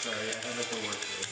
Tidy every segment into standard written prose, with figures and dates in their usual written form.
Sorry, I had a door for it.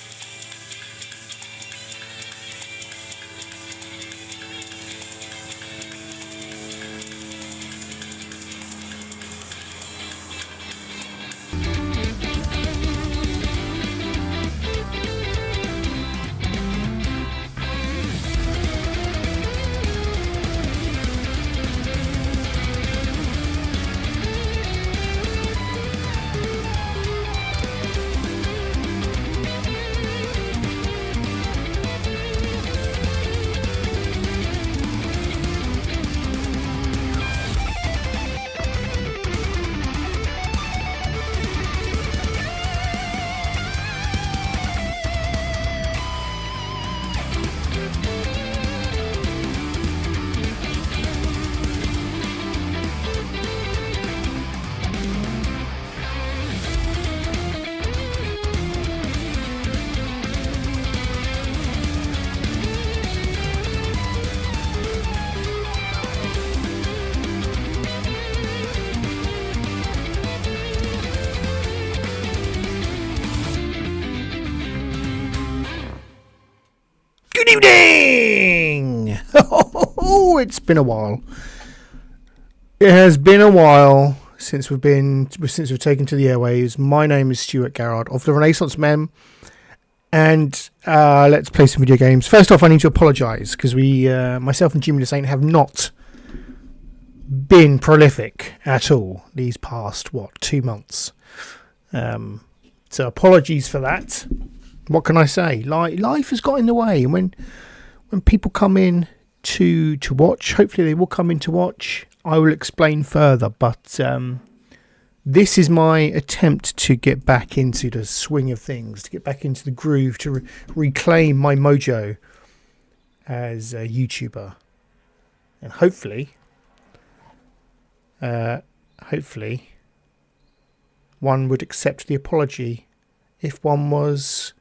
Good evening! Oh, it's been a while. It has been a while since we've taken to the airwaves. My name is Stuart Garrard of the Renaissance Men, and let's play some video games. First off, I need to apologise because myself and Jimmy the Saint have not been prolific at all these past 2 months. So apologies for that. What can I say? Life has got in the way, and when people come in to watch, hopefully they will come in to watch. I will explain further, but this is my attempt to get back into the swing of things, to get back into the groove, to reclaim my mojo as a YouTuber, and hopefully, one would accept the apology if one was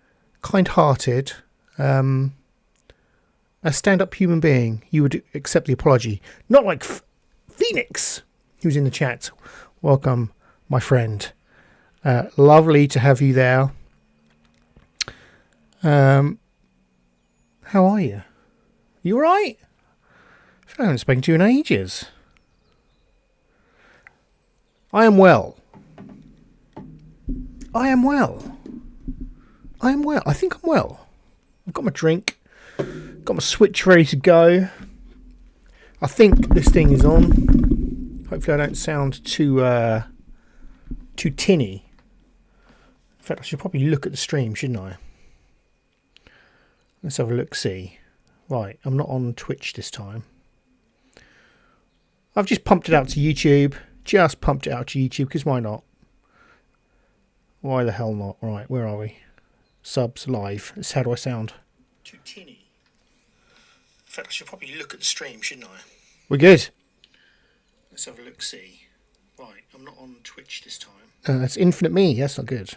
kind-hearted, a stand-up human being. You would accept the apology, not like Phoenix, who's in the chat. Welcome, my friend. Lovely to have you there. How are you? You all right? I haven't spoken to you in ages. I am well. I think I'm well. I've got my drink. Got my Switch ready to go. I think this thing is on. Hopefully I don't sound too tinny. In fact, I should probably look at the stream, shouldn't I? Let's have a look-see. Right, I'm not on Twitch this time. I've just pumped it out to YouTube. Because why not? Why the hell not? Right, where are we? Subs live. How do I sound? Too tinny. In fact, I should probably look at the stream, shouldn't I? We're good. Let's have a look. See. Right, I'm not on Twitch this time. That's Infinite Me. That's not good.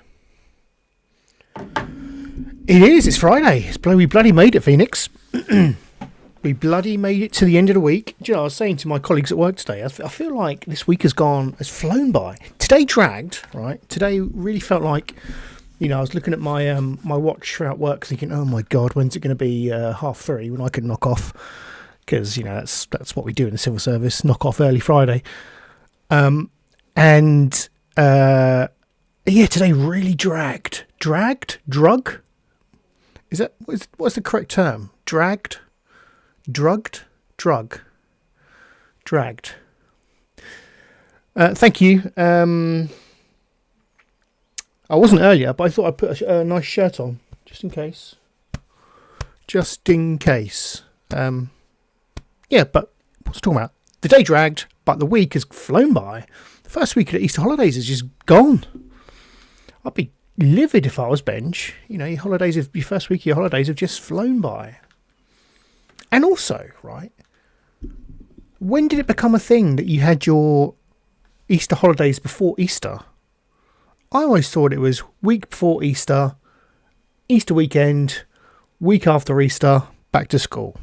It is. It's Friday. We bloody made it, Phoenix. We bloody made it to the end of the week. Do you know, I was saying to my colleagues at work today, I feel like this week has flown by. Today dragged, right? Today really felt like, you know, I was looking at my my watch throughout work thinking, oh my God, when's it going to be 3:30 when I could knock off? Because, you know, that's what we do in the civil service, knock off early Friday. Yeah, today really dragged. Dragged? Drug? What's the correct term? Dragged? Drugged? Drug. Dragged. Thank you. I wasn't earlier, but I thought I'd put a nice shirt on, just in case. Just in case. Yeah, but what's I talking about? The day dragged, but the week has flown by. The first week of the Easter holidays is just gone. I'd be livid if I was Benj. You know, your first week of your holidays have just flown by. And also, right, when did it become a thing that you had your Easter holidays before Easter? I always thought it was week before Easter, Easter weekend, week after Easter, back to school.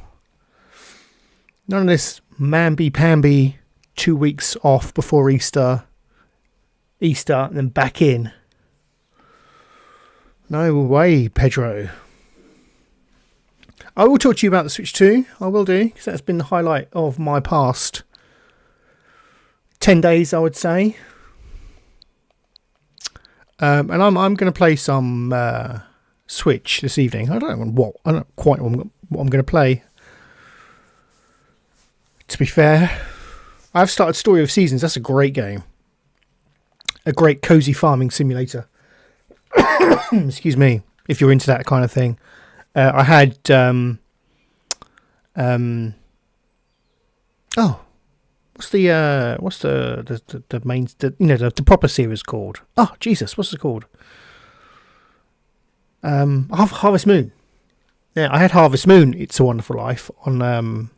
None of this mamby-pamby 2 weeks off before Easter, and then back in. No way, Pedro. I will talk to you about the Switch 2. I will do, because that's been the highlight of my past 10 days, I would say. And I'm going to play some Switch this evening. I don't quite know what I'm going to play. To be fair, I've started Story of Seasons. That's a great game. A great cozy farming simulator. Excuse me, if you're into that kind of thing. I had what's the main the proper series called? Oh Jesus, what's it called? Harvest Moon. Yeah, I had Harvest Moon. It's a Wonderful Life on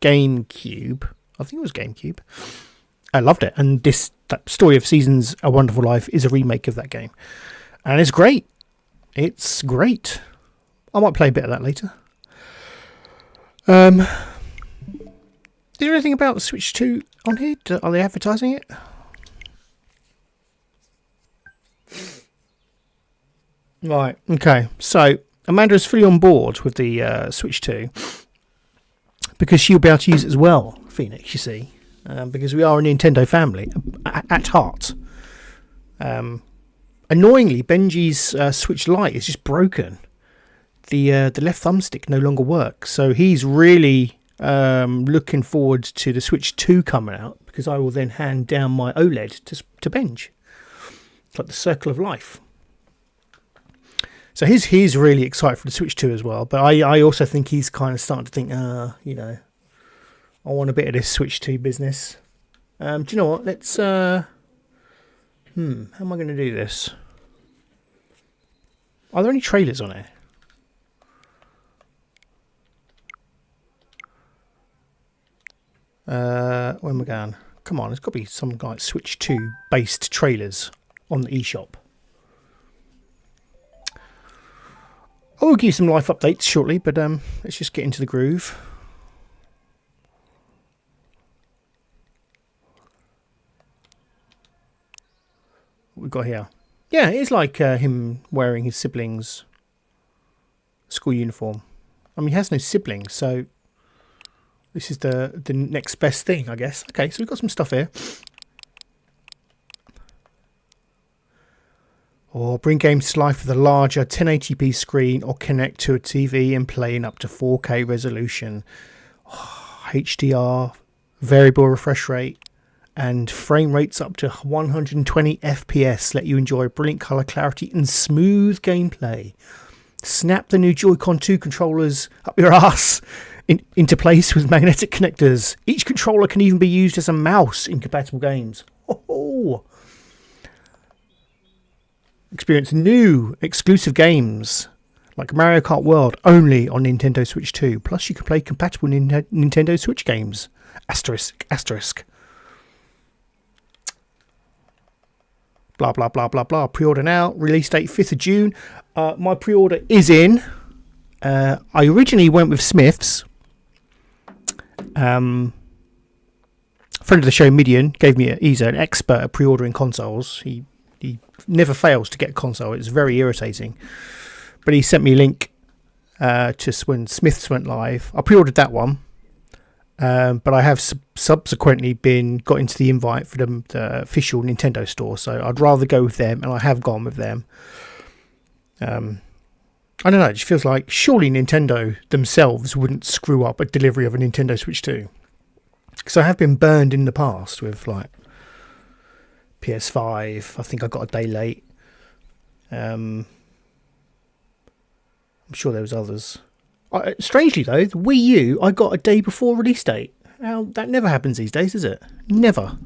GameCube. I think it was GameCube. I loved it, and that Story of Seasons, A Wonderful Life, is a remake of that game, and it's great. It's great. I might play a bit of that later. Is there anything about the Switch 2 on here? Are they advertising it? Right, okay. So, Amanda is fully on board with the Switch 2 because she'll be able to use it as well, Phoenix, you see. Because we are a Nintendo family at heart. Annoyingly, Benji's Switch Lite is just broken. The left thumbstick no longer works, so he's really looking forward to the Switch 2 coming out, because I will then hand down my OLED to Benj. It's like the circle of life. So he's really excited for the Switch 2 as well, but I also think he's kind of starting to think, you know, I want a bit of this Switch 2 business. Do you know what? Let's how am I going to do this? Are there any trailers on it? Where am I going? Come on, there's got to be some like Switch 2 based trailers on the eShop. I will give you some life updates shortly, but let's just get into the groove. What we've got here? Yeah, it's like him wearing his siblings' school uniform. I mean, he has no siblings, so this is the next best thing, I guess. Okay, so we've got some stuff here. Or bring games to life with a larger 1080p screen, or connect to a TV and play in up to 4K resolution. HDR, variable refresh rate, and frame rates up to 120 FPS let you enjoy brilliant colour clarity and smooth gameplay. Snap the new Joy-Con 2 controllers up your ass into place with magnetic connectors. Each controller can even be used as a mouse in compatible games. Oh. Experience new exclusive games like Mario Kart World only on Nintendo Switch 2. Plus you can play compatible Nintendo Switch games. Asterisk, asterisk. blah, blah, blah, blah, blah. Pre-order now. Release date 5th of June. My pre-order is in. I originally went with Smiths. Friend of the show, Midian, gave me he's an expert at pre-ordering consoles. He never fails to get a console. It's very irritating. But he sent me a link just when Smiths went live. I pre-ordered that one. But I have subsequently got into the invite for the official Nintendo store. So I'd rather go with them, and I have gone with them. I don't know, it just feels like surely Nintendo themselves wouldn't screw up a delivery of a Nintendo Switch 2. Because I have been burned in the past with like PS5. I think I got a day late. I'm sure there was others. Strangely though, the Wii U I got a day before release date. Now that never happens these days, does it? Never.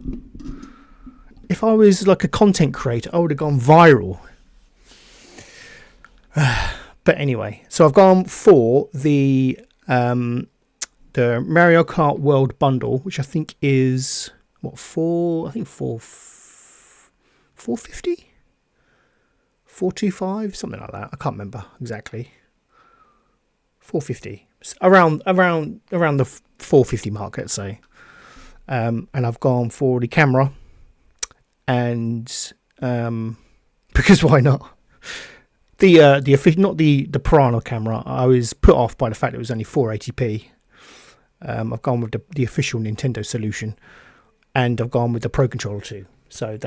If I was like a content creator, I would have gone viral. But anyway, so I've gone for the Mario Kart World bundle, which I think is what, 450, 425, something like that. I can't remember exactly. 450, around the 450 mark, let's say. And I've gone for the camera, and because why not? The official, not the Piranha camera. I was put off by the fact it was only 480p. I've gone with the official Nintendo solution, and I've gone with the Pro Controller 2. So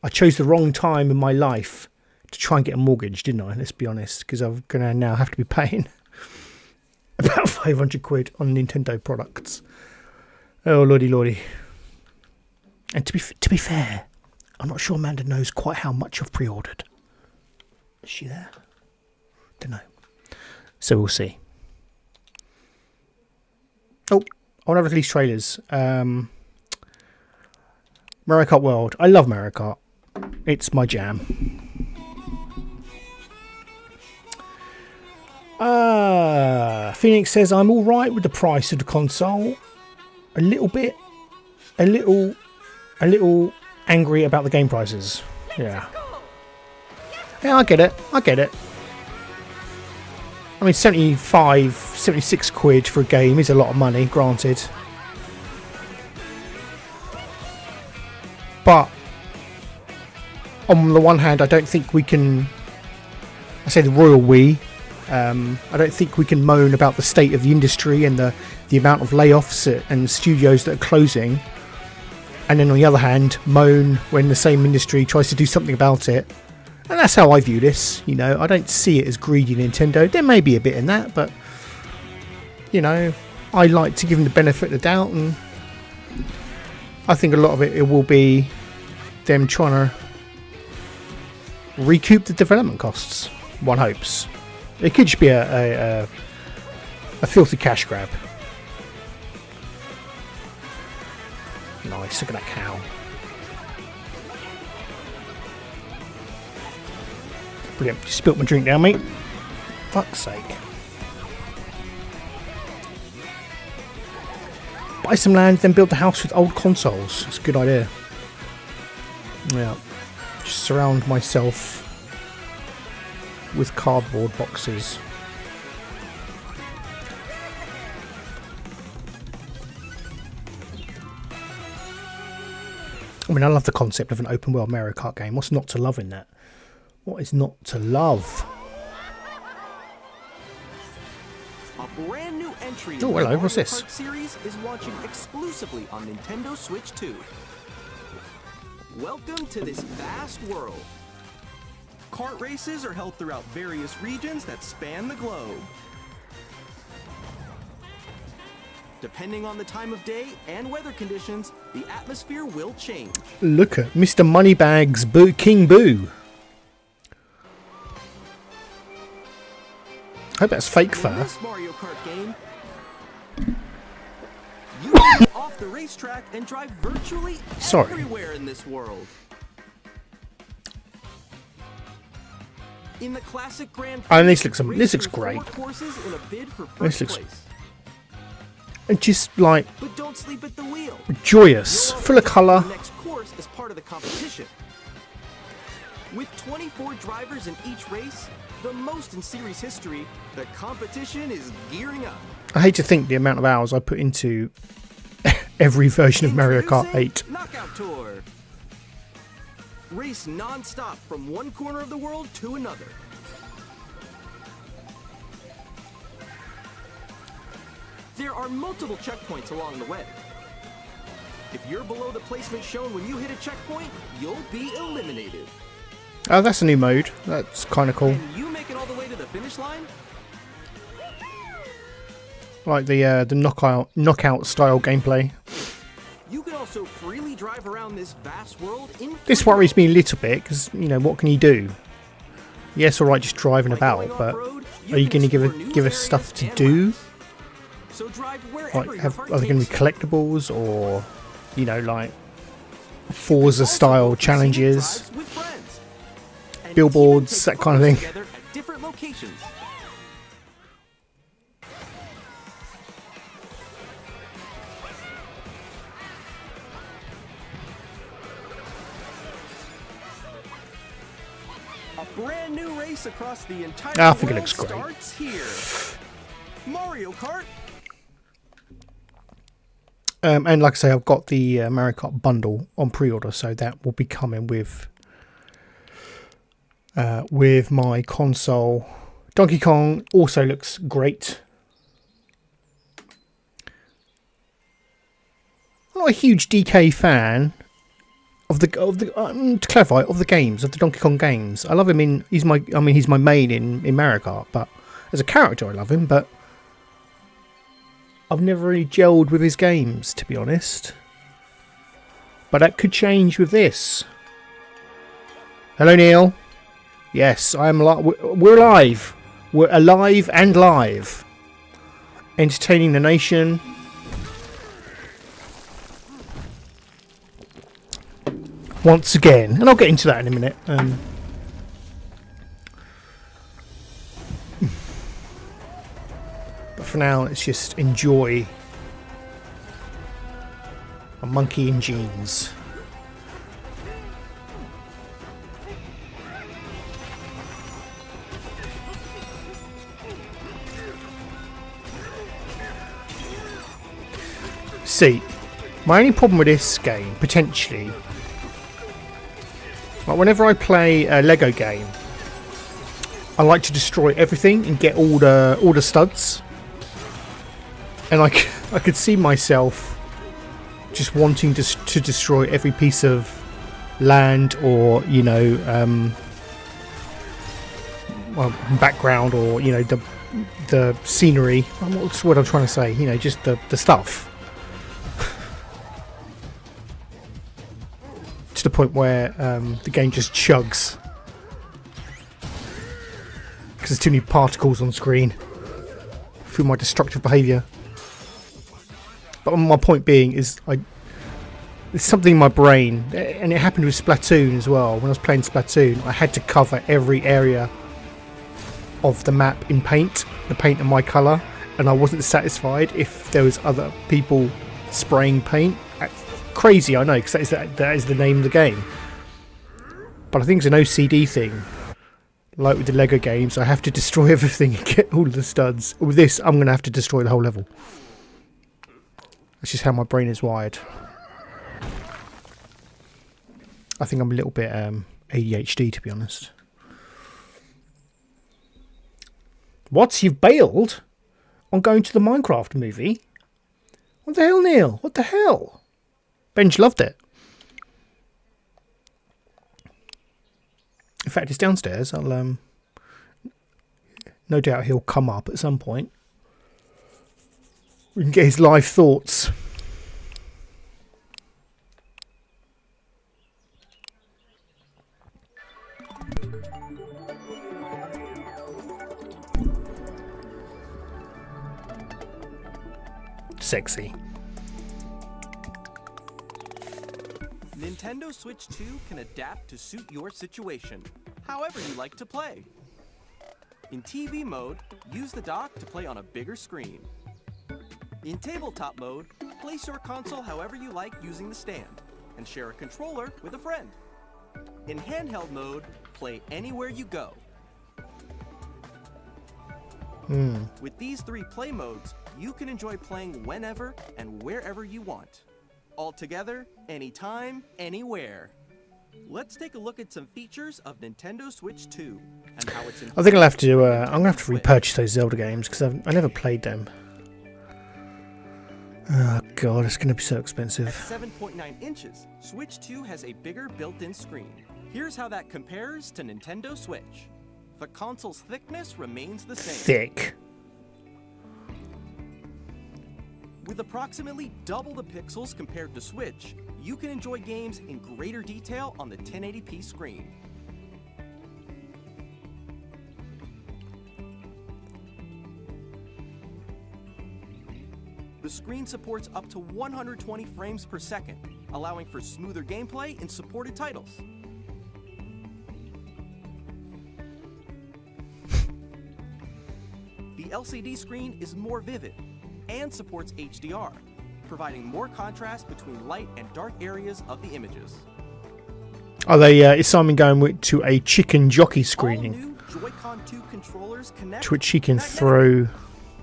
I chose the wrong time in my life to try and get a mortgage, didn't I? Let's be honest, because I'm gonna now have to be paying about 500 quid on Nintendo products. Oh lordy. And to be fair, I'm not sure Amanda knows quite how much I've pre-ordered. Is she there? Don't know. So we'll see. Oh, I want to release trailers. Mario Kart World. I love Mario Kart. It's my jam. Phoenix says I'm all right with the price of the console. A little angry about the game prices. Yeah. Yeah, I get it. I mean, 76 quid for a game is a lot of money, granted. But on the one hand, I don't think we can... I say the royal we. I don't think we can moan about the state of the industry and the amount of layoffs and studios that are closing. And then on the other hand, moan when the same industry tries to do something about it. And that's how I view this, you know. I don't see it as greedy Nintendo. There may be a bit in that, but, you know, I like to give them the benefit of the doubt, and I think a lot of it will be them trying to recoup the development costs, one hopes. It could just be a filthy cash grab. Nice, look at that cow. Brilliant. Just spilt my drink down, mate. Fuck's sake. Buy some land, then build the house with old consoles. It's a good idea. Yeah. Just surround myself with cardboard boxes. I mean, I love the concept of an open world Mario Kart game. What's not to love in that? What is not to love? A brand new entry oh, hello, what's this? Kart series is launching exclusively on Nintendo Switch 2. Welcome to this vast world. Kart races are held throughout various regions that span the globe. Depending on the time of day and weather conditions, the atmosphere will change. Look at Mr. Moneybags King Boo. I hope that's fake fur. In this Mario Kart game, you can get off the racetrack and drive virtually everywhere in this world. In the classic Grand Prix, this looks great. Courses in a bid for first place. And just like, but don't sleep at the wheel. Joyous, full of colour. The next course is part of the competition. With 24 drivers in each race, the most in series history, the competition is gearing up. I hate to think the amount of hours I put into every version of Mario Kart 8. Knockout Tour. Race non-stop from one corner of the world to another. There are multiple checkpoints along the way. If you're below the placement shown when you hit a checkpoint, you'll be eliminated. Oh, that's a new mode. That's kind of cool. Can you make it all the way to the finish line? Like the knockout style gameplay. You can also freely drive around this vast world in This worries me a little bit because, you know, what can you do? Yes, all right, just driving about, but are you going to give us stuff to do? So drive wherever Like, your heart are there going to be takes you. collectibles or, you know, like Forza style challenges, With friends. And billboards, even take that kind of thing? photos together at different locations. A brand new race across the entire I think it world looks great. starts here. Mario Kart. And like I say, I've got the Mario Kart bundle on pre-order, so that will be coming with my console. Donkey Kong also looks great. I'm not a huge DK fan of the to clarify, of the games, of the Donkey Kong games. I love him he's my main in Mario Kart, but as a character I love him, but I've never really gelled with his games, to be honest. But that could change with this. Hello, Neil. Yes, I'm we're alive. We're alive and live. Entertaining the nation. Once again. And I'll get into that in a minute. But for now, let's just enjoy a monkey in jeans. See, my only problem with this game, potentially, like whenever I play a Lego game, I like to destroy everything and get all the studs. And I could see myself just wanting to destroy every piece of land or, you know, well, background or, you know, the scenery. What's what I'm trying to say? You know, just the stuff. To the point where the game just chugs. Because there's too many particles on screen. Through my destructive behaviour. But my point being is, there's something in my brain, and it happened with Splatoon as well. When I was playing Splatoon, I had to cover every area of the map in paint, the paint in my colour, and I wasn't satisfied if there was other people spraying paint. Crazy, I know, because that is the name of the game. But I think it's an OCD thing. Like with the Lego games, I have to destroy everything and get all of the studs. With this, I'm going to have to destroy the whole level. That's just how my brain is wired. I think I'm a little bit ADHD, to be honest. What? You've bailed on going to the Minecraft movie? What the hell, Neil? What the hell? Benj loved it. In fact, it's downstairs. I'll no doubt he'll come up at some point. We can get his live thoughts. Sexy. Nintendo Switch 2 can adapt to suit your situation, however you like to play. In TV mode, use the dock to play on a bigger screen. In tabletop mode, place your console however you like using the stand, and share a controller with a friend. In handheld mode, play anywhere you go. With these 3 play modes, you can enjoy playing whenever and wherever you want. All together, anytime, anywhere. Let's take a look at some features of Nintendo Switch 2 and how it's I think I'll have to. I'm gonna have to repurchase those Zelda games because I never played them. Oh god, it's gonna be so expensive. At 7.9 inches, Switch 2 has a bigger built-in screen. Here's how that compares to Nintendo Switch. The console's thickness remains the same. Thick. With approximately double the pixels compared to Switch, you can enjoy games in greater detail on the 1080p screen. The screen supports up to 120 frames per second, allowing for smoother gameplay in supported titles. The LCD screen is more vivid and supports HDR, providing more contrast between light and dark areas of the images. Are they? Is Simon going to a chicken jockey screening, All new Joy-Con 2 controllers connect to which he can magnetically. throw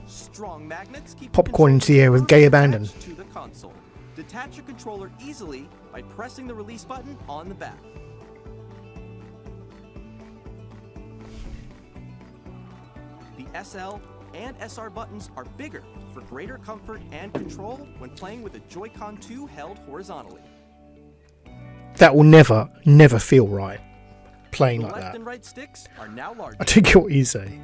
Strong magnets keep popcorn the into the air with controller gay abandon? attached to the console. Detach your controller easily by pressing the release button on the back. The SL and SR buttons are bigger for greater comfort and control when playing with a Joy-Con 2 held horizontally. That will never feel right. Playing The like left that. and right sticks are now larger. I don't get what you say.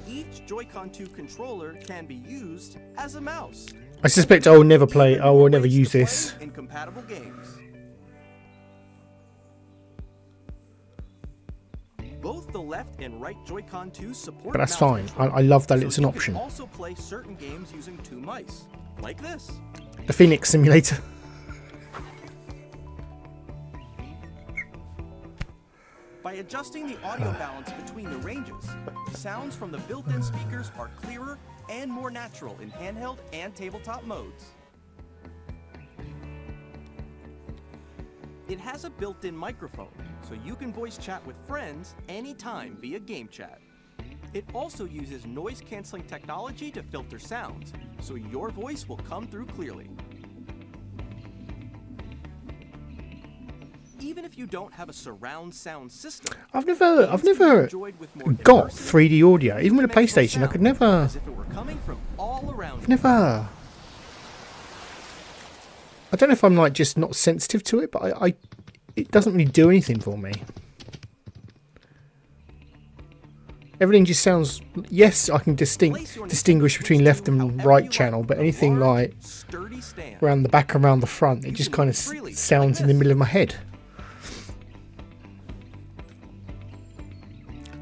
Each Joy-Con 2 controller can be used as a mouse. I suspect I will never play. Even I will more never ways to use play this. in compatible games. Both the left and right Joy-Con 2 support But that's mouse fine. control, I love that so it's an you option. can also play certain games using 2 mice, like this. The Phoenix Simulator. By adjusting the audio balance between the ranges, sounds from the built-in speakers are clearer and more natural in handheld and tabletop modes. It has a built-in microphone, so you can voice chat with friends anytime via game chat. It also uses noise-canceling technology to filter sounds, so your voice will come through clearly. Even if you don't have a surround sound system, I've never games can be enjoyed with more got immersive, 3D audio. Even with a three-dimensional PlayStation, I could sound, never. as if it were coming from all around you. Never. I don't know if I'm like just not sensitive to it, but it doesn't really do anything for me. Everything just sounds. Yes, I can distinguish between left and right channel, but anything like sturdy stand. around the back, around the front, it just kind of sounds in the middle of my head.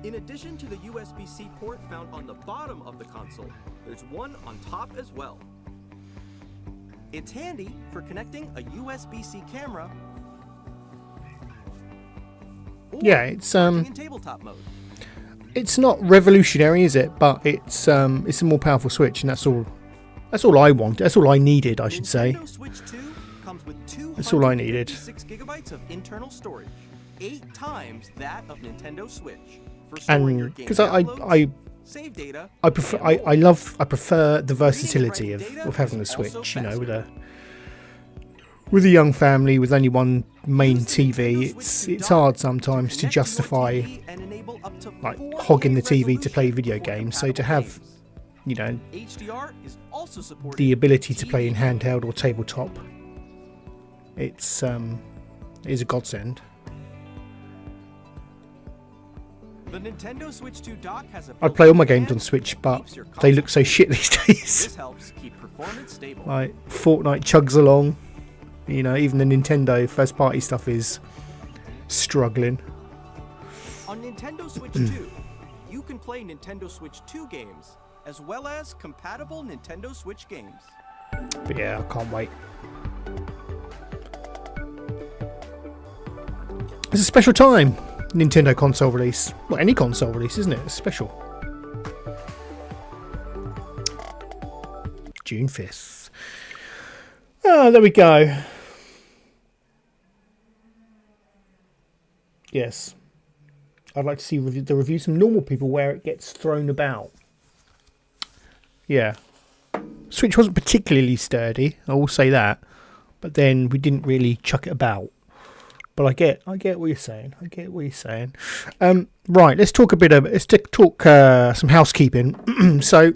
In addition to the USB-C port found on the bottom of the console, there's one on top as well. It's handy for connecting a USB-C camera. Or Yeah, it's working in tabletop mode. It's not revolutionary, is it? But it's a more powerful Switch, and that's all. That's all I want. That's all I needed, I should say. Nintendo Switch 2 comes with That's all I needed. 6 gigabytes of internal storage, 8 times that of Nintendo Switch. For storing your And game because downloads, save data, I prefer and more. I prefer the versatility of having the Switch. You know, with a young family with only one main Use the TV, Nintendo it's Switch 2 hard dock sometimes to connect your justify TV and enable up to like 4K hogging the TV to play resolution video for games. So to compatible have, games. you know, HDR is also supported the ability to play in TV. handheld or tabletop, it is a godsend. The Nintendo Switch 2 dock has a I'd play all my built-in games on fan Switch, that but keeps your they console look so cool. shit these days. This helps keep performance stable. Like Fortnite chugs along, you know. Even the Nintendo first party stuff is struggling. On Nintendo Switch 2, you can play Nintendo Switch 2 games, as well as compatible Nintendo Switch games. But yeah, I can't wait. It's a special time, Nintendo console release. Well, any console release, isn't it? It's special. June 5th. Oh, there we go. Yes. I'd like to see the reviews from normal people where it gets thrown about. Yeah. Switch wasn't particularly sturdy, I will say that. But then we didn't really chuck it about. But I get what you're saying. Right, let's talk some housekeeping. So,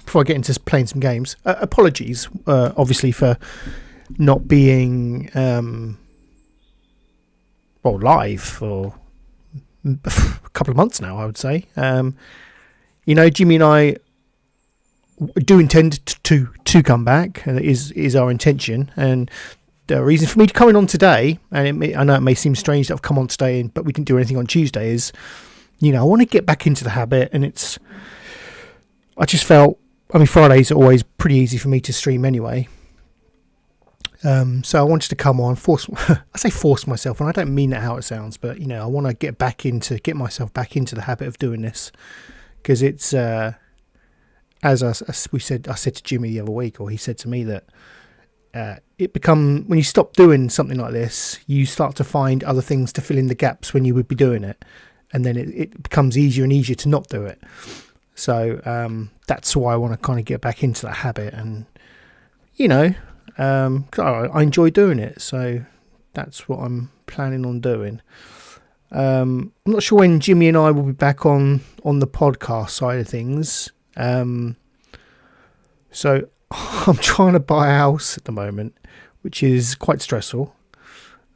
before I get into playing some games, apologies, obviously, for not being live for a couple of months now, I would say. Jimmy and I do intend to come back. Is our intention, and the reason for me to coming on today, and I know it may seem strange that I've come on today, but we didn't do anything on Tuesday, is, I want to get back into the habit, and I just felt, Fridays are always pretty easy for me to stream anyway. So I wanted to come on, force myself, and I don't mean that how it sounds, but, I want to get myself back into the habit of doing this, because it's, as I said to Jimmy the other week, or he said to me that, when you stop doing something like this, you start to find other things to fill in the gaps when you would be doing it, and then it becomes easier and easier to not do it. So that's why I want to kind of get back into that habit, and I enjoy doing it, so that's what I'm planning on doing. I'm not sure when Jimmy and I will be back on the podcast side of things. So I'm trying to buy a house at the moment, which is quite stressful.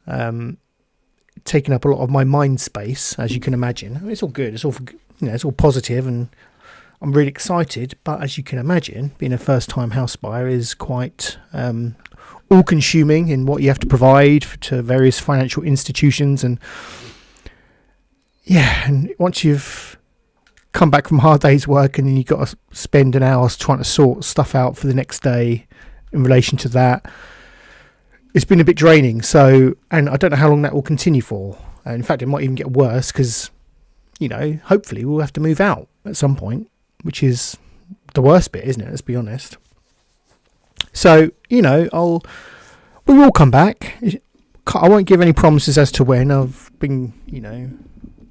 Taking up a lot of my mind space, as you can imagine. It's all good. It's all positive, and I'm really excited. But as you can imagine, being a first-time house buyer is quite all-consuming in what you have to provide to various financial institutions, and once you've come back from a hard day's work, and then you've got to spend an hour trying to sort stuff out for the next day in relation to that, it's been a bit draining. So, and I don't know how long that will continue for. In fact, it might even get worse, because hopefully we'll have to move out at some point, which is the worst bit, isn't it? Let's be honest. So, we will come back. I won't give any promises as to when. I've been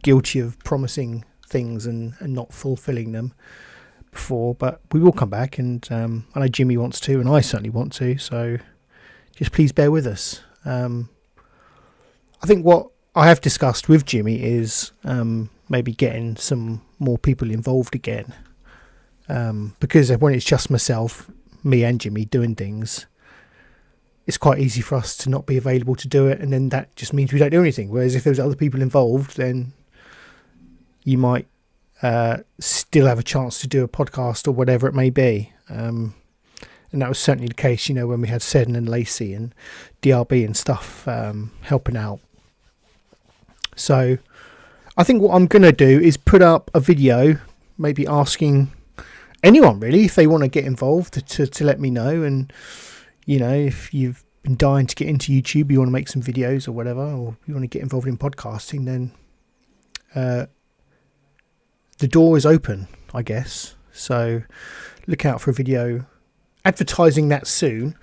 guilty of promising things and not fulfilling them before, but we will come back, and I know Jimmy wants to, and I certainly want to, so just please bear with us. I think what I have discussed with Jimmy is maybe getting some more people involved again, because when it's just me and Jimmy doing things, it's quite easy for us to not be available to do it, and then that just means we don't do anything. Whereas if there's other people involved, then you might still have a chance to do a podcast or whatever it may be. And that was certainly the case, when we had Seddon and Lacey and DRB and stuff helping out. So I think what I'm going to do is put up a video, maybe asking anyone really if they want to get involved to let me know. And, if you've been dying to get into YouTube, you want to make some videos or whatever, or you want to get involved in podcasting, then the door is open, I guess. So look out for a video advertising that soon.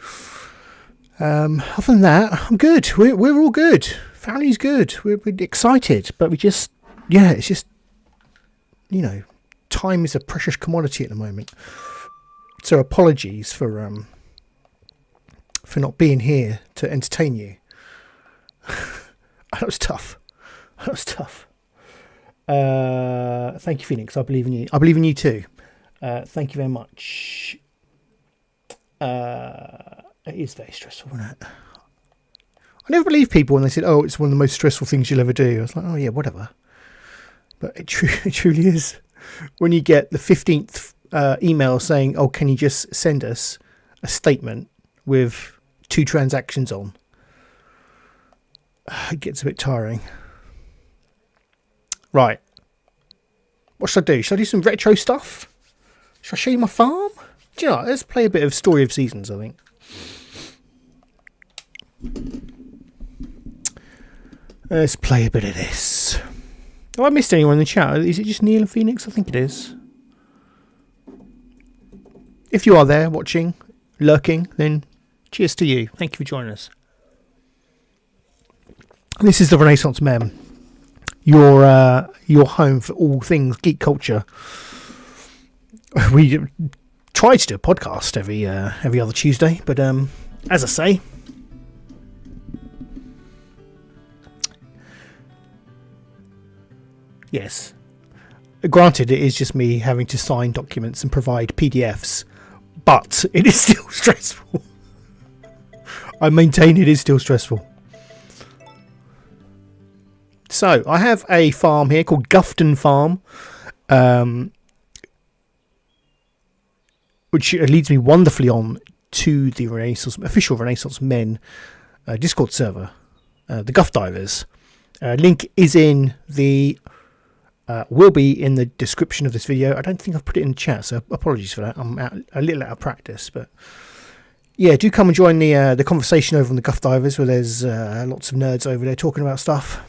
Other than that, I'm good. We're all good. Family's good. We're excited, but it's just time is a precious commodity at the moment. So apologies for not being here to entertain you. That was tough. Thank you, Phoenix. I believe in you. I believe in you too. Thank you very much. It is very stressful, isn't it? I never believe people when they said, it's one of the most stressful things you'll ever do. I was like, oh yeah, whatever. But it truly is. When you get the 15th email saying, can you just send us a statement with 2 transactions on? It gets a bit tiring. Right. What should I do? Should I do some retro stuff? Should I show you my farm? Do you know what? Let's play a bit of Story of Seasons, I think. Let's play a bit of this. Have I missed anyone in the chat? Is it just Neil and Phoenix? I think it is. If you are there watching, lurking, then cheers to you. Thank you for joining us. This is the Renaissance Mem. your home for all things geek culture. We try to do a podcast every other Tuesday, but as I say, yes, granted, it is just me having to sign documents and provide PDFs, but it is still stressful. I maintain it is still stressful. So I have a farm here called Gufton Farm, which leads me wonderfully on to the official Renaissance Men Discord server, the Guff Divers. Link is in the will be in the description of this video. I don't think I've put it in the chat, so apologies for that. I'm a little out of practice, but yeah, do come and join the conversation over on the Guff Divers, where there's lots of nerds over there talking about stuff.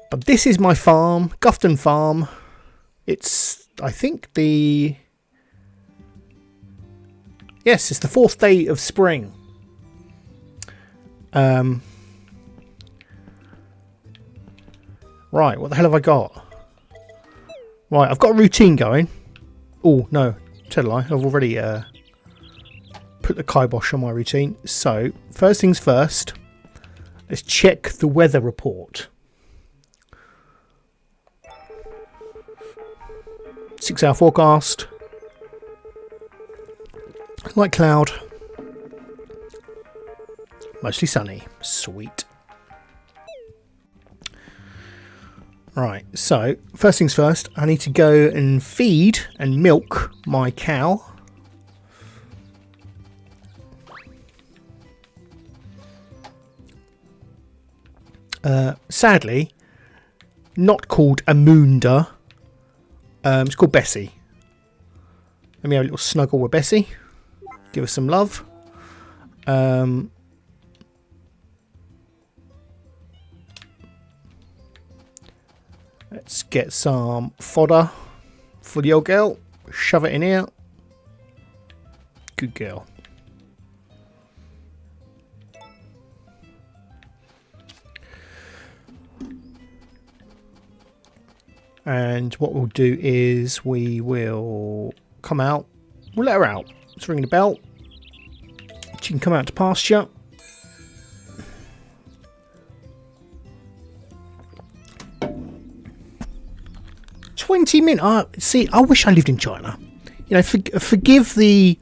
But this is my farm, Gufton Farm. It's, I think, yes, it's the 4th day of spring. Right, what the hell have I got? Right, I've got a routine going. Oh, no, tell a lie. I've already put the kibosh on my routine. So, first things first, let's check the weather report. 6-hour forecast. Light cloud. Mostly sunny. Sweet. Right, so first things first, I need to go and feed and milk my cow. Sadly, not called Amunda. It's called Bessie. Let me have a little snuggle with Bessie. Give her some love. Let's get some fodder for the old girl. Shove it in here. Good girl. And what we'll do is we will come out. We'll let her out. Let's ring the bell. She can come out to pasture. $20. See, I wish I lived in China. You know, forgive the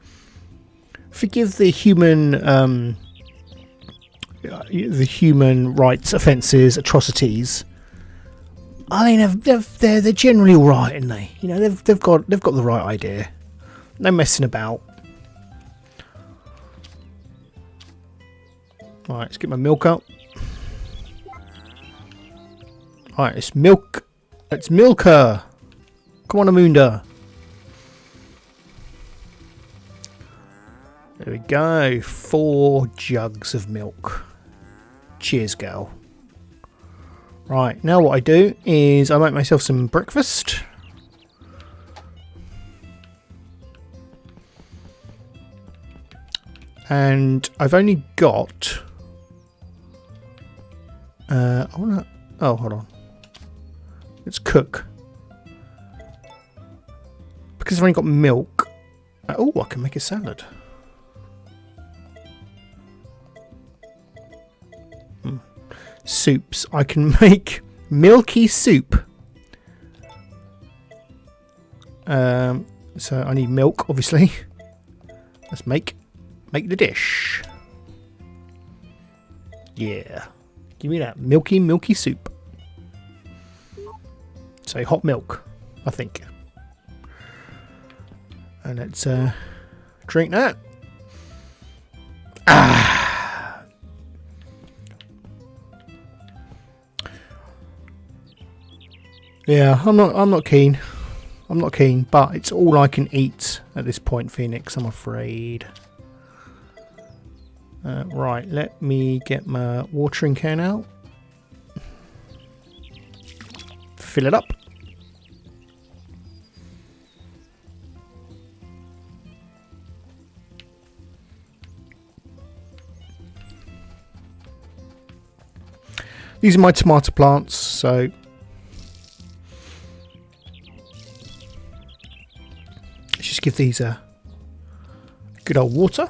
human rights offences, atrocities. I mean, they're generally all right, aren't they? You know, they've got the right idea. No messing about. Right, let's get my milk up. Right, it's milk. Let's milk her. Come on, Amunda. There we go. 4 jugs of milk. Cheers, girl. Right, now what I do is I make myself some breakfast. And I've only got... I wanna... Oh, hold on. Let's cook. Because I've only got milk. Oh, I can make a salad. Soups. I can make milky soup. So I need milk, obviously. Let's make the dish. Yeah. Give me that milky soup. So hot milk, I think. And let's drink that. Yeah, I'm not keen. I'm not keen, but it's all I can eat at this point, Phoenix, I'm afraid. Right, let me get my watering can out. Fill it up. These are my tomato plants, so let's just give these a good old water.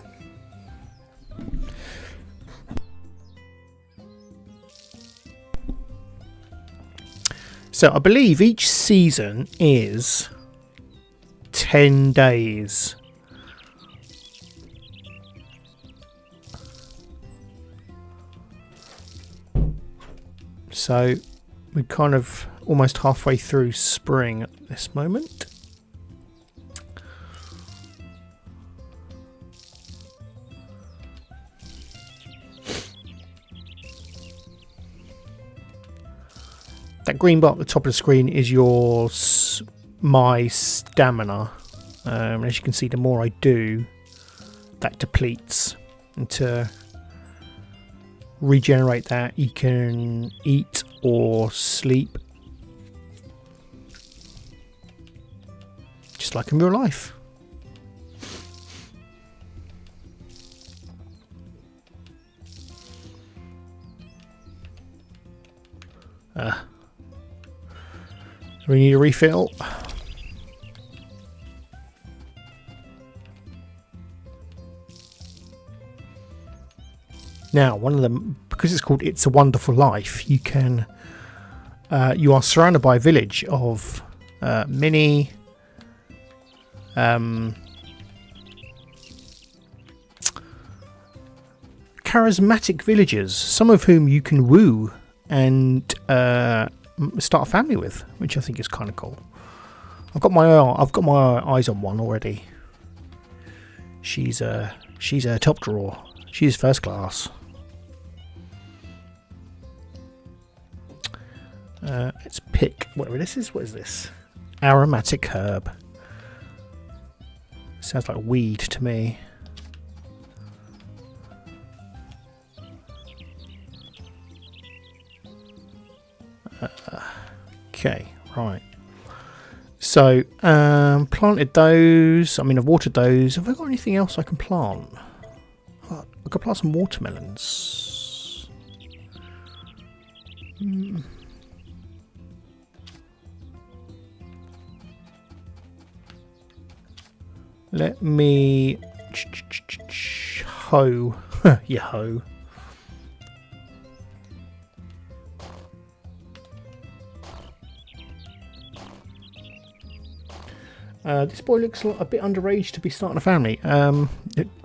So I believe each season is 10 days. So we're kind of almost halfway through spring at this moment. That green bar at the top of the screen is my stamina. As you can see, the more I do, that depletes. And to regenerate that, you can eat or sleep, just like in real life. We need a refill. Now, one of them, because it's called It's a Wonderful Life, you can, you are surrounded by a village of many charismatic villagers, some of whom you can woo and start a family with, which I think is kind of cool. I've got my eyes on one already. She's a top drawer. She's first class. Let's pick whatever this is. What is this? Aromatic herb. Sounds like weed to me. Okay, right. So, planted those. I mean, I've watered those. Have I got anything else I can plant? I could plant some watermelons. Let me hoe. You hoe. This boy looks a bit underage to be starting a family.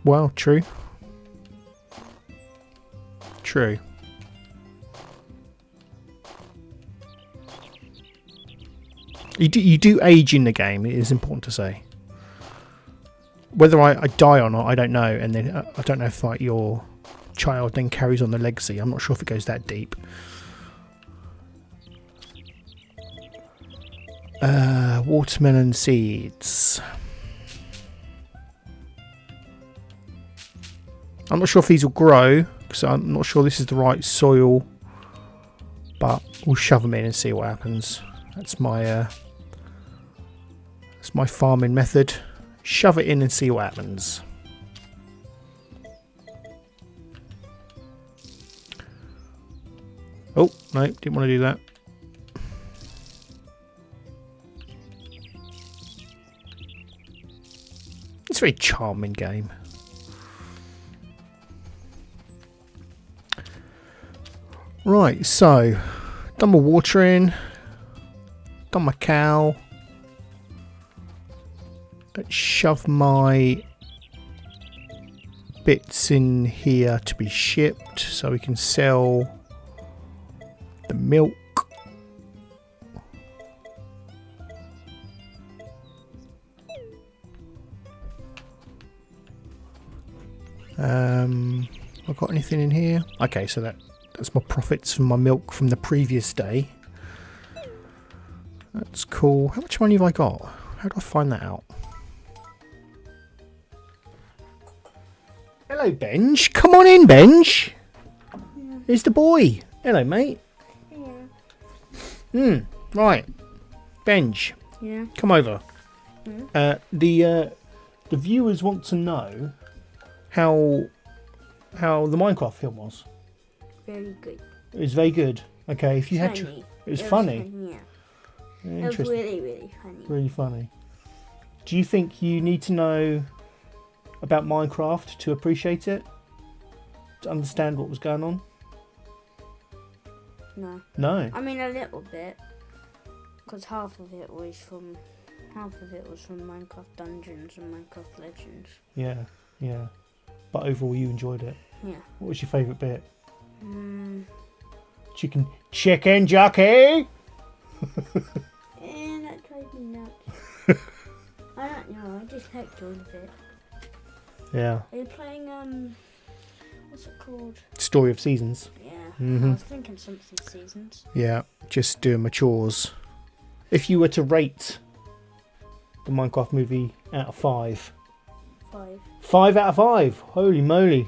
Well, true. True. You do age in the game. It is important to say. Whether I die or not, I don't know. And then I don't know if like your child then carries on the legacy. I'm not sure if it goes that deep. Watermelon seeds. I'm not sure if these will grow because I'm not sure this is the right soil, but we'll shove them in and see what happens. That's my farming method. Shove it in and see what happens. Oh no, didn't want to do that. It's a very charming game. Right, so done my watering, done my cow. Let's shove my bits in here to be shipped so we can sell the milk. I've got anything in here? Okay, so that's my profits from my milk from the previous day. That's cool. How much money have I got? How do I find that out? Hello, Benj. Come on in, Benj. Yeah. Here's the boy. Hello, mate. Yeah. Right. Benj. Yeah. Come over. Yeah. The viewers want to know how the Minecraft film was. Very good. It was very good. Okay, if you had to... Funny. It was funny. Yeah. It was Interesting. really, really funny. Really funny. Do you think you need to know about Minecraft to appreciate it? To understand what was going on? No. No. I mean, a little bit. Because half of it was from Minecraft Dungeons and Minecraft Legends. Yeah, yeah. But overall, you enjoyed it. Yeah. What was your favourite bit? Mm. Chicken jockey! That drives me nuts. I don't know. I just liked all of it. Yeah. Are you playing what's it called? Story of Seasons. Yeah. Mhm. I was thinking something seasons. Yeah, just doing my chores. If you were to rate the Minecraft movie out of 5. 5. 5 out of 5. Holy moly.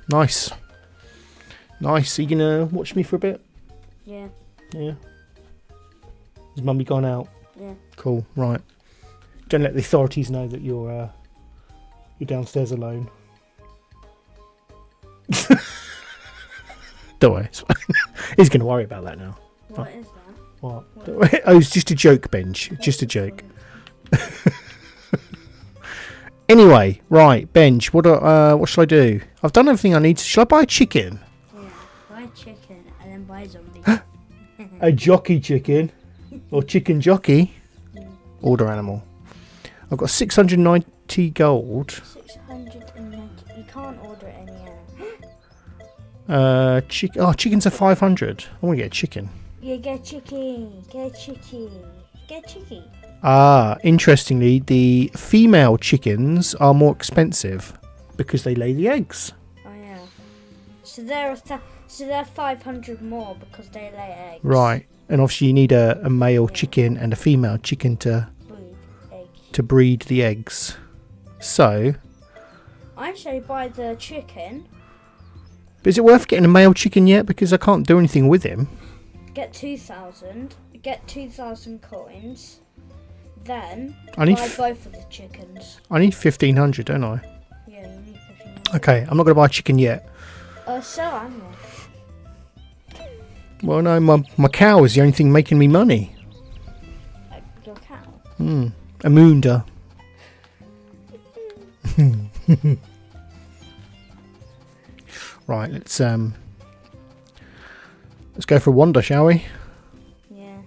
Nice. Nice. Are you gonna watch me for a bit? Yeah. Yeah. Has Mummy gone out? Yeah. Cool. Right. Don't let the authorities know that you're downstairs alone. Don't worry. It's fine. He's gonna worry about that now. What is that? What? Don't worry. Oh, it's just a joke, Benj. Just a joke. Anyway, right, Benj. What shall I do? I've done everything I need. Shall I buy a chicken? Yeah. Buy chicken and then buy zombie. A jockey chicken, or chicken jockey? Order animal. I've got 690 gold. 690. You can't order any. Chickens are 500. I want to get a chicken. Yeah, get chicken. Get chicken. Get chicken. Interestingly, the female chickens are more expensive because they lay the eggs. Oh yeah. So they're 500 more because they lay eggs. Right, and obviously you need a male chicken and a female chicken to breed the eggs. So, I say buy the chicken. but is it worth getting a male chicken yet? Because I can't do anything with him. Get 2,000. Get 2,000 coins. Then I need buy both of the chickens. I need 1,500, don't I? Yeah, you need 1,500. Okay, I'm not going to buy a chicken yet. Sell animal. Well, no, my cow is the only thing making me money. Your cow. Amunda. Right, let's go for a wander, shall we? Yeah.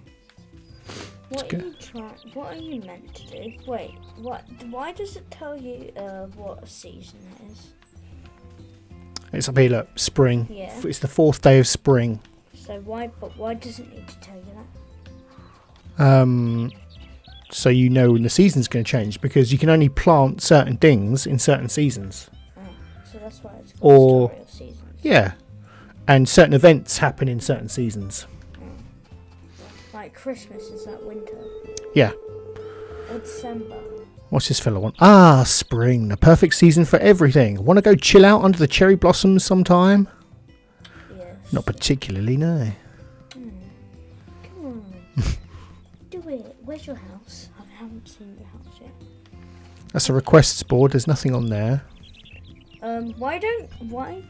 What are you meant to do? Wait, what? Why does it tell you what season it is? It's up here, look, spring. Yeah. It's the 4th day of spring. So why does it need to tell you that? So you know when the season's going to change, because you can only plant certain things in certain seasons. Oh, so that's why it's called Story of Seasons. Yeah, and certain events happen in certain seasons. Like Christmas, is that winter? Yeah. Or December? What's this fella want? Spring, the perfect season for everything. Want to go chill out under the cherry blossoms sometime? Yes. Not particularly, no. Come on. Do it. Where's your house? I haven't seen your house yet. That's a requests board. There's nothing on there. Why?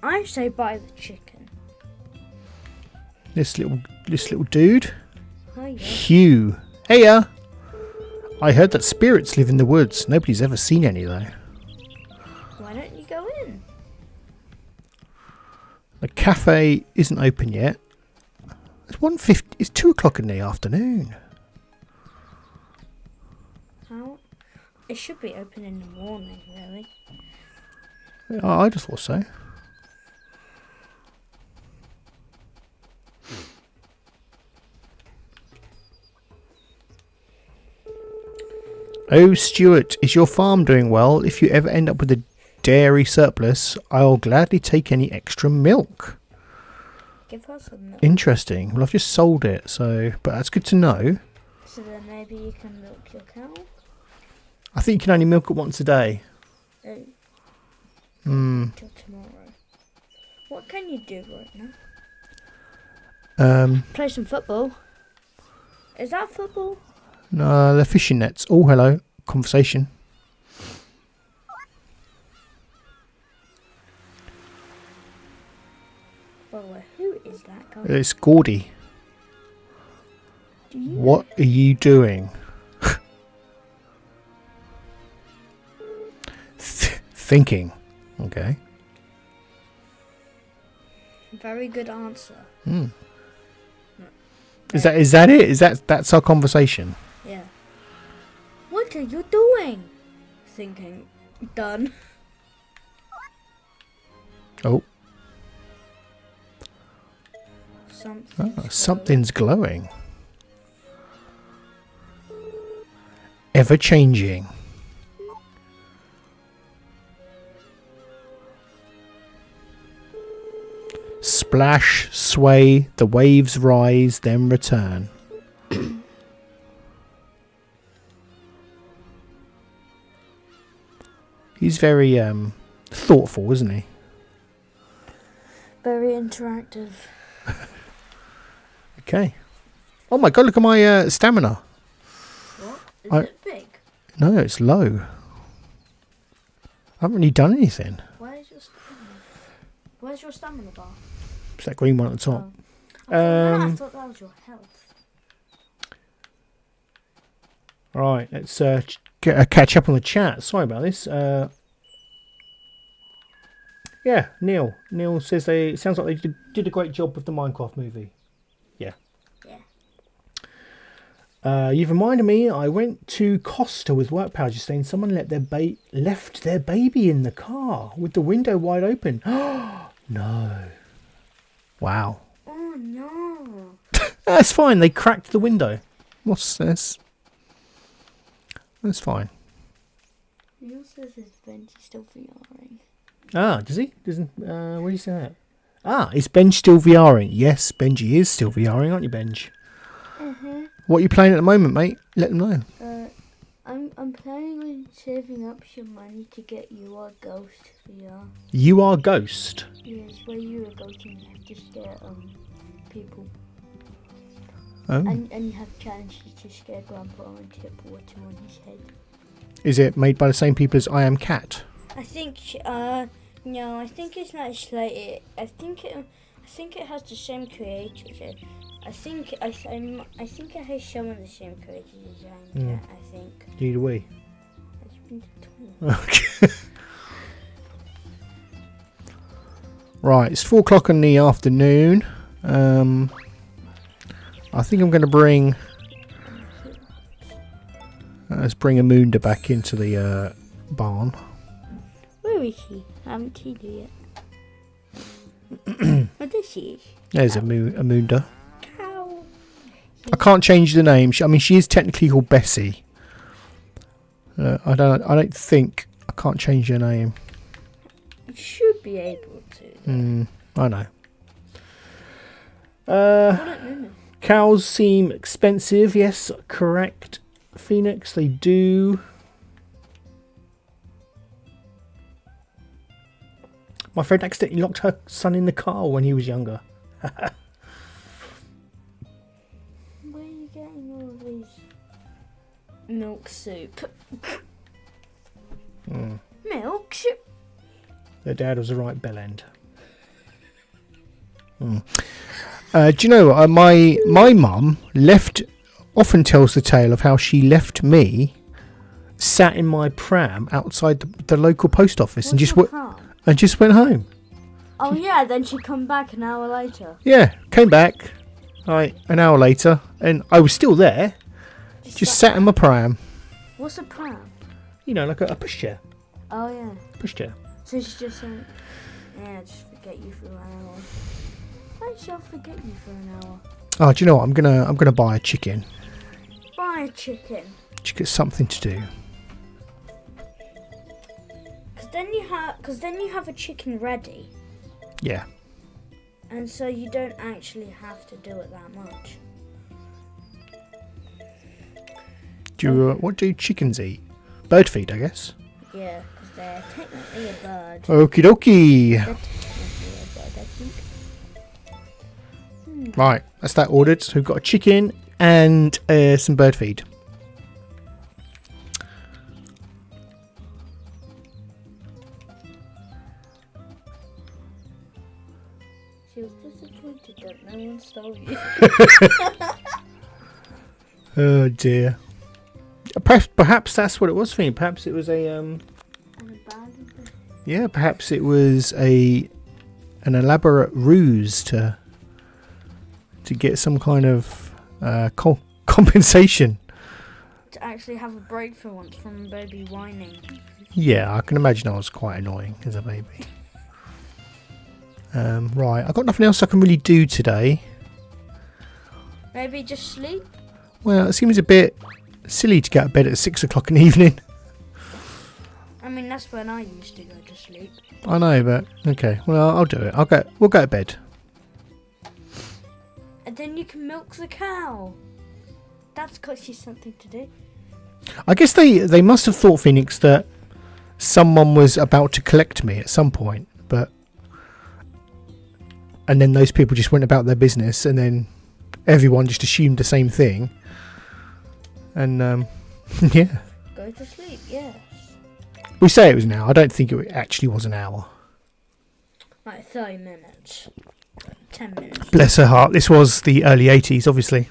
I say buy the chicken. This little dude. Hiya. Hugh. Heya. I heard that spirits live in the woods. Nobody's ever seen any though. Why don't you go in? The cafe isn't open yet. It's 1:50. It's 2:00 in the afternoon. How? It should be open in the morning, really. Oh, I just thought so. Oh, Stuart, is your farm doing well? If you ever end up with a dairy surplus, I'll gladly take any extra milk. Give us some milk. Interesting. Well, I've just sold it, but that's good to know. So then maybe you can milk your cow? I think you can only milk it once a day. Oh. Till tomorrow. What can you do right now? Play some football. Is that football? No, they're fishing nets. Oh, hello. Conversation. By the way, who is that guy? It's Gordy. Do you What are you doing? Thinking. Okay. Very good answer. Is that it? That's our conversation? Yeah. What are you doing? Thinking. Done. Oh. Something's glowing. Ever changing. Splash, sway, the waves rise, then return. He's very thoughtful, isn't he? Very interactive. Okay. Oh my god, look at my stamina. What? Is it big? No, it's low. I haven't really done anything. Where's your stamina bar? It's that green one at the top. I thought that was your health. Right, let's catch up on the chat. Sorry about this. Yeah, Neil. Neil says it sounds like they did a great job with the Minecraft movie. Yeah. Yeah. You've reminded me. I went to Costa with work pals yesterday, and someone left their baby in the car with the window wide open. No. Wow. Oh no. That's fine. They cracked the window. What's this? That's fine. Neil says his bench is still VRing. Ah, does he? Doesn't? Where do you say that? Ah, is Benj still VRing? Yes, Benji is still VRing, aren't you, Benj? What are you playing at the moment, mate? Let them know. I'm planning on saving up some money to get You Are Ghost VR. You Are Ghost. Yes, where you are ghost and you have to scare people. Oh. And you have challenges to scare Grandpa and tip water on his head. Is it made by the same people as I Am Cat? I think no, I think it's not slightly. I think it has the same creators. I think it has some of the same creators as I Am Cat. I think. Neither way. It's been to 20. Okay. Right, it's 4:00 in the afternoon. I think I'm going to bring. Let's bring Amunda back into the barn. Where is she? I haven't seen her yet. What is she? There's Amunda. Cow. I can't change the name. She is technically called Bessie. I don't think I can't change her name. You should be able to. I know. Call it Nunu. Cows seem expensive. Yes, correct. Phoenix, they do. My friend accidentally locked her son in the car when he was younger. Where are you getting all of these? Milk soup. Milk soup? Their dad was a right bellend. Do you know, my mum often tells the tale of how she left me sat in my pram outside the local post office and just went home. Oh yeah, then she come back an hour later. Yeah, came back an hour later and I was still there. Just sat in my pram. What's a pram? You know, like a pushchair. Oh yeah. Pushchair. So she's just saying, yeah, just forget you for an hour. Why shall forget you for an hour? Oh, do you know what? I'm gonna buy a chicken. Buy a chicken. Just get something to do. Because then you have a chicken ready. Yeah. And so you don't actually have to do it that much. Do you, what do chickens eat? Bird feed, I guess. Yeah, because they're technically a bird. Okie dokie. They're technically a bird, I think. Right, that's that ordered. So we've got a chicken and some bird feed. feels disappointed that no one stole you. Oh dear. Perhaps that's what it was for me. Perhaps it was a yeah. Perhaps it was an elaborate ruse to get some kind of compensation. To actually have a break for once from a baby whining. Yeah, I can imagine I was quite annoying as a baby. Right, I've got nothing else I can really do today. Maybe just sleep? Well, it seems a bit silly to get out of bed at 6 o'clock in the evening. I mean, that's when I used to go to sleep. I know, but okay. Well, I'll do it. We'll go to bed. And then you can milk the cow. That's got you something to do. I guess they must have thought, Phoenix, that someone was about to collect me at some point, and then those people just went about their business, and then everyone just assumed the same thing. And yeah. Go to sleep, yes. We say it was an hour. I don't think it actually was an hour. Like 30 minutes. 10 minutes. Bless her heart. This was the early 80s, obviously.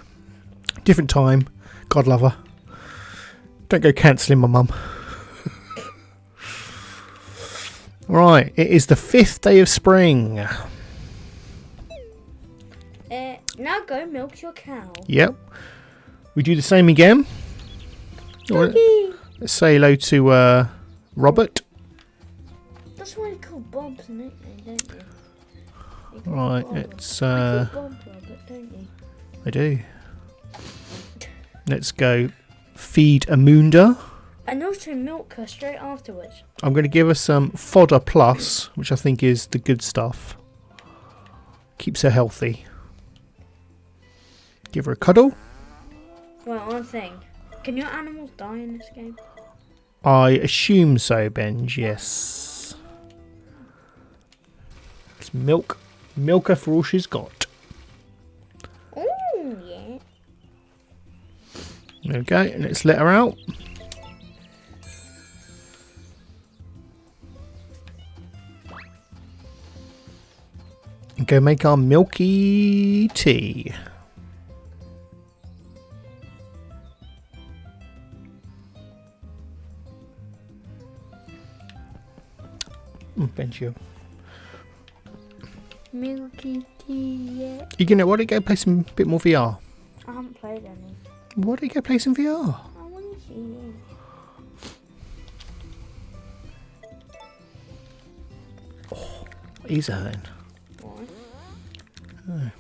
Different time. God love her. Don't go cancelling my mum. Right, it is the 5th day of spring. Now go milk your cow. Yep. We do the same again. Doggy. Let's say hello to Robert. That's why you call Bob the nickname, don't you? You call Right, Bob. it's You call Bob Robert, don't you? I do. Let's go feed Amunda. And also milk her straight afterwards. I'm going to give her some fodder plus, which I think is the good stuff. Keeps her healthy. Give her a cuddle. Well, one thing. Can your animals die in this game? I assume so, Benj, yes. Let's milk her for all she's got. Oh, yeah. Okay, and let's let her out. And go make our milky tea. Bench you. Milky tea, yeah. You gonna why don't you go play some bit more VR? I haven't played any. Why don't you go play some VR? I want to see you. He's hurting. Why?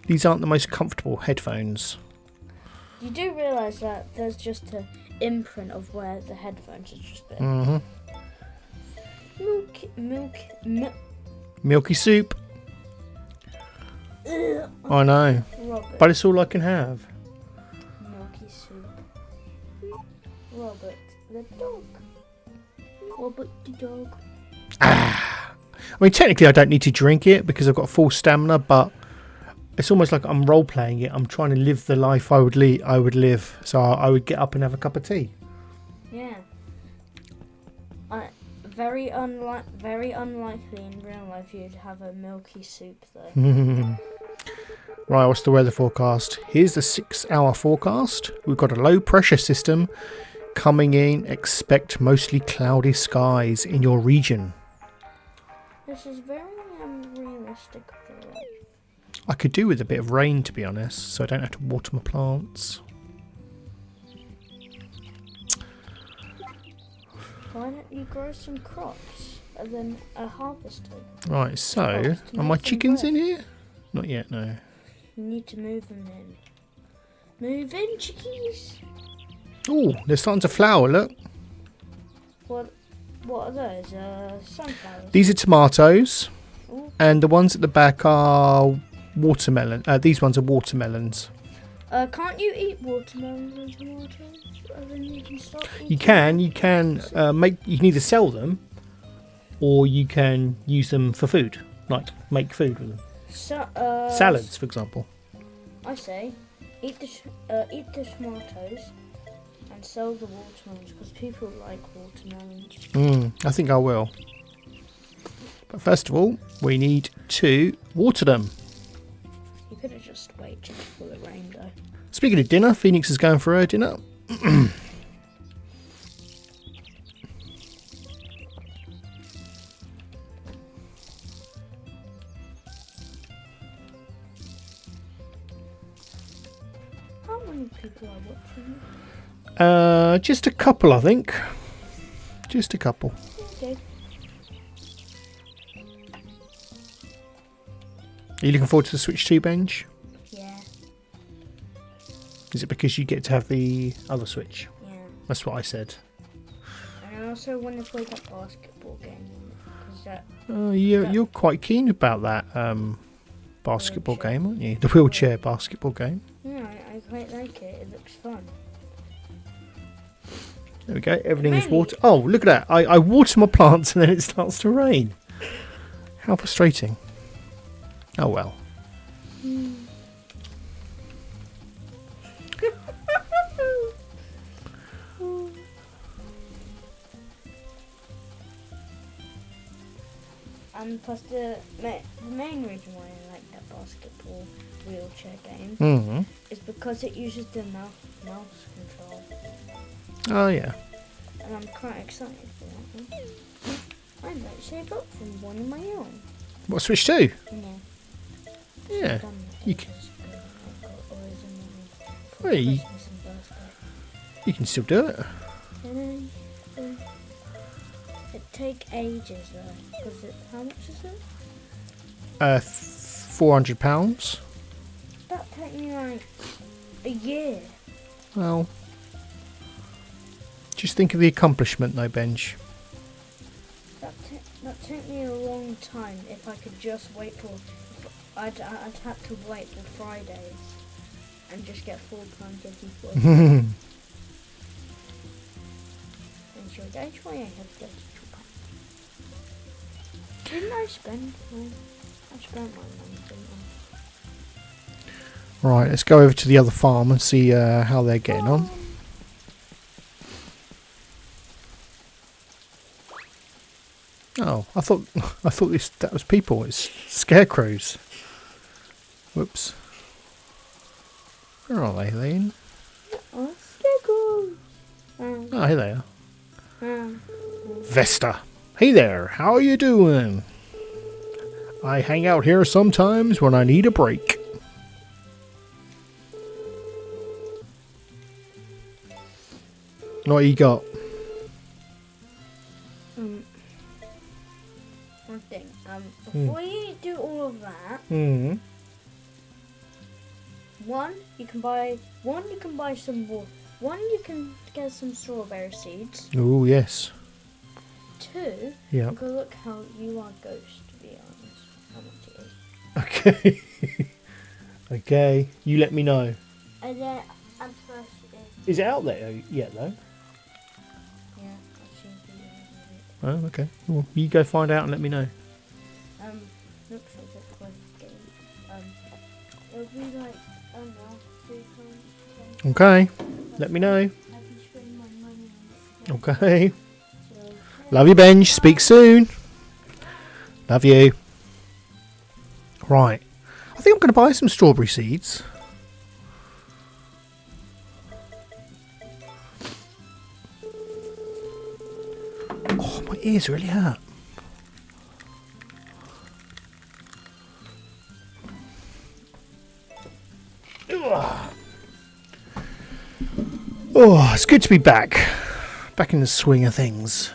These aren't the most comfortable headphones. You do realise that there's just an imprint of where the headphones have just been. Mm-hmm. Milk. Milky soup. Ugh. I know. Robert. But it's all I can have. Milky soup. Robert the dog. Robert the dog. I mean, technically I don't need to drink it because I've got full stamina, but it's almost like I'm role-playing it. I'm trying to live the life I would live. So I would get up and have a cup of tea. Yeah. Very unlikely in real life you'd have a milky soup though. Right, what's the weather forecast? Here's the 6-hour forecast. We've got a low pressure system coming in. Expect mostly cloudy skies in your region. This is very unrealistic for life. I could do with a bit of rain, to be honest, so I don't have to water my plants. Why don't you grow some crops and then harvest them? Right, so Crops to are my make them chickens grow. in here? Not yet, no. You need to move them in. Move in, chickies. Oh, they're starting to flower. Look, What are those? Sunflowers. these are tomatoes, Ooh. and the ones at the back are watermelon. These ones are watermelons. Can't you eat watermelons and tomatoes? And then you can stop eating. You can make. You can either sell them, or you can use them for food, like make food with them. Salads, for example. I say, eat the tomatoes and sell the watermelons because people like watermelons. I think I will. But first of all, we need to water them. You could have just waited for the rain, though. Speaking of dinner, Phoenix is going for her dinner. How many people are watching? Just a couple, I think. Just a couple. Okay. Are you looking forward to the Switch 2, Benj? Yeah. Is it because you get to have the other Switch? Yeah. That's what I said. And I also want to play that basketball game. Because that. You're quite keen about that basketball Wheelchair. game, aren't you? The wheelchair basketball game. Yeah, I quite like it. It looks fun. There we go. Everything is Mainly- water. Oh, look at that. I water my plants and then it starts to rain. How frustrating. Oh, well. And plus the main reason why I like that basketball wheelchair game Mm-hmm. is because it uses the mouse control. Oh, yeah. And I'm quite excited for that one. I might save up from one of my own. What, Switch 2? Yeah. Yeah. I've done that You ages ago. I got always in my for Well, you- Christmas and birthday. You can still do it. And it take ages though, because how much is it? £400. That take me like a year. Well, just think of the accomplishment, though, Benj. That took me a long time. If I could just wait for, I'd have to wait for Fridays and just get full time 54. And sure, that's why I have 32 pounds. Didn't I spend? Well, I spent my money, didn't I? Right, let's go over to the other farm and see how they're getting on. Oh, I thought that was people. It's scarecrows. Whoops. Where are they? Are they in? Oh, scarecrows. Oh, here they are. Vesta. Hey there. How are you doing? I hang out here sometimes when I need a break. What you got? One thing. Before you do all of that, Hmm. you can buy some more. One, you can get some strawberry seeds. Oh yes. Two, Yeah. you can look how you are ghost, to be honest. How much it is. Okay. Okay. You let me know. And then, and first Is it out there yet though? yeah, I've seen videos of it. Oh, okay. Well, you go find out and let me know. Looks like a close game. It'll be like, I don't know, 3 times. Okay. Let me know. I can spend my money on stuff. Okay. So, Love you, Benj. Speak soon. Love you. Right. I think I'm going to buy some strawberry seeds. Oh, my ears really hurt. Ugh. Oh, it's good to be back. Back in the swing of things.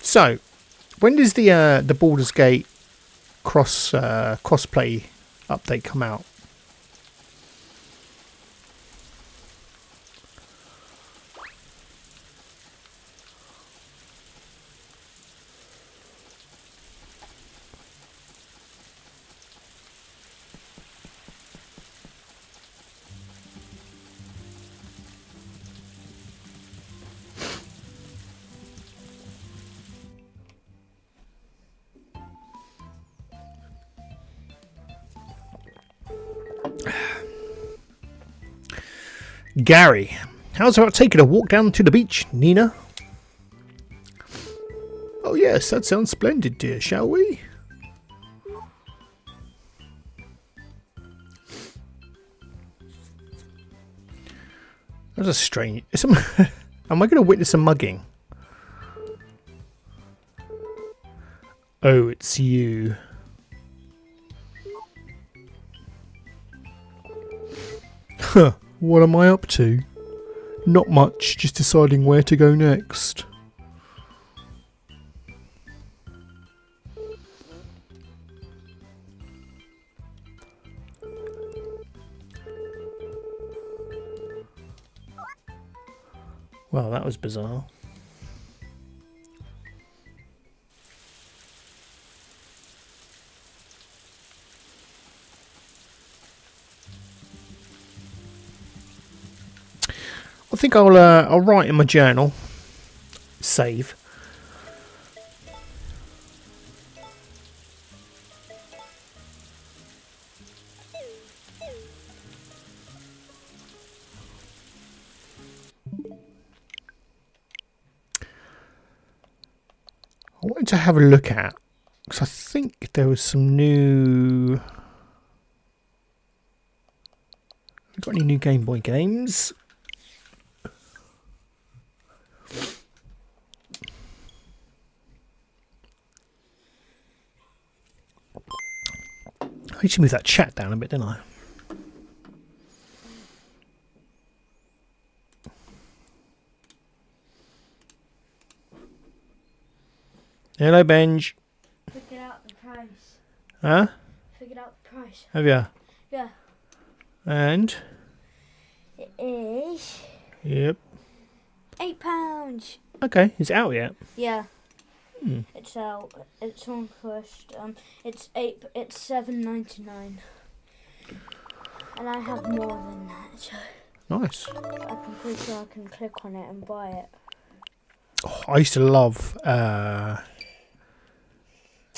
So, when does the Baldur's Gate crossplay update come out? Gary, how's about taking a walk down to the beach, Nina? Oh yes, that sounds splendid, dear. Shall we? That was a strange... Am I going to witness a mugging? Oh, it's you. Huh, what am I up to? Not much, just deciding where to go next. Well, that was bizarre. I think I'll write in my journal. Save. I wanted to have a look at, because I think there was some new... Got any new Game Boy games? I need to move that chat down a bit, didn't I? Hello, Benj. Figured out the price. Huh? Figured out the price. Have you? Yeah. And? It is Yep. £8. Okay, is it out yet? Yeah. Hmm. It's out. It's on first. It's $7.99. And I have more than that, so Nice. I'm pretty sure I can click on it and buy it. Oh, I used to love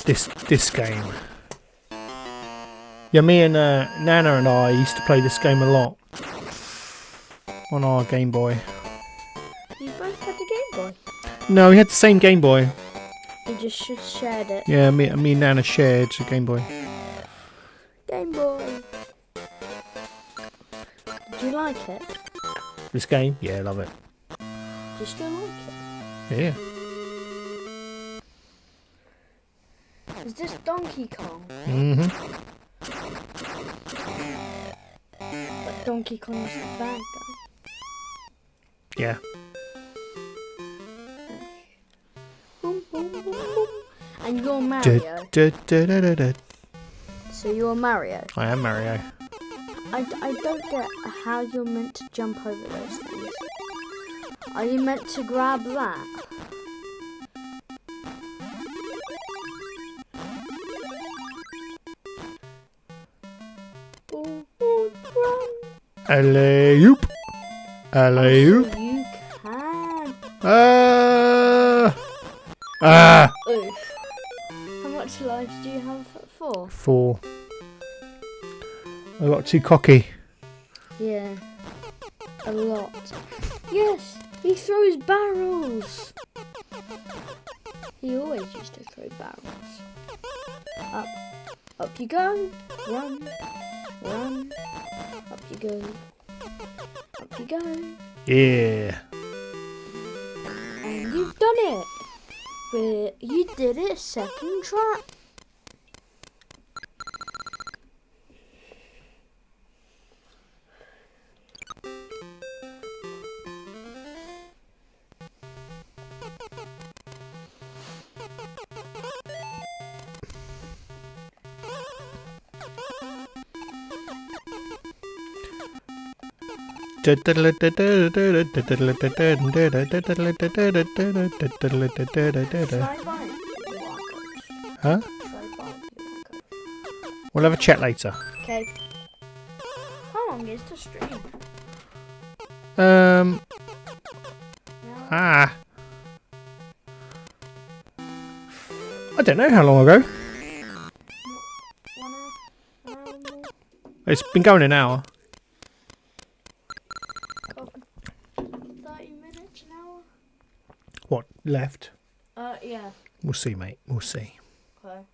this game. Yeah, me and Nana and I used to play this game a lot on our Game Boy. You both had the Game Boy? No, we had the same Game Boy. You just shared it. Yeah, me and Nana shared a Game Boy. Game Boy. Do you like it? This game? Yeah, I love it. Do you still like it? Yeah. Is this Donkey Kong? Mm-hmm. But Donkey Kong is the bad guy. Yeah. Boom, boom, boom, boom. And you're Mario. So you're Mario. I am Mario. I don't get how you're meant to jump over those things. Are you meant to grab that? Ooh, ooh, run. Alley-oop. Alley-oop. So you can. Oof. How much lives do you have for? 4. I got too cocky. Yeah. A lot. Yes! He throws barrels! He always used to throw barrels. Up. Up you go. Run. Run. Up you go. Up you go. Yeah. And you've done it! But you did it second try. Huh? We'll have a chat later. Okay. How long is the stream? Um. No. Ah. I don't know how long ago. 1 hour? An hour more? It's been going an hour. left? Yeah. We'll see, mate. We'll see. Okay.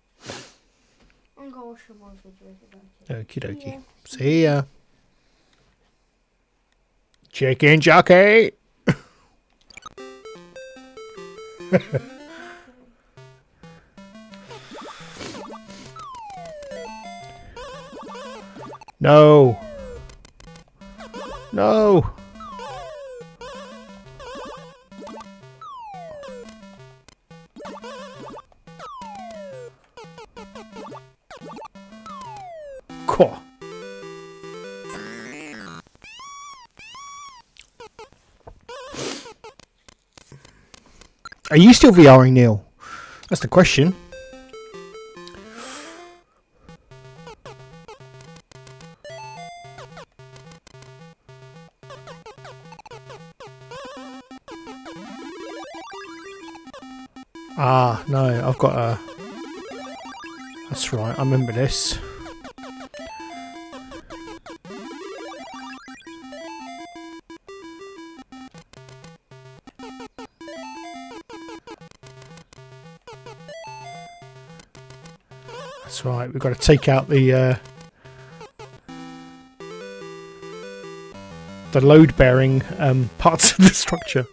I'm gonna watch some more videos about it. Okie dokie. Yeah. See ya. Chicken jockey. No. No. Cool. Are you still VRing, Neil? That's the question. Ah, no, I've got a... That's right, I remember this. That's right, we've got to take out the load-bearing parts of the structure.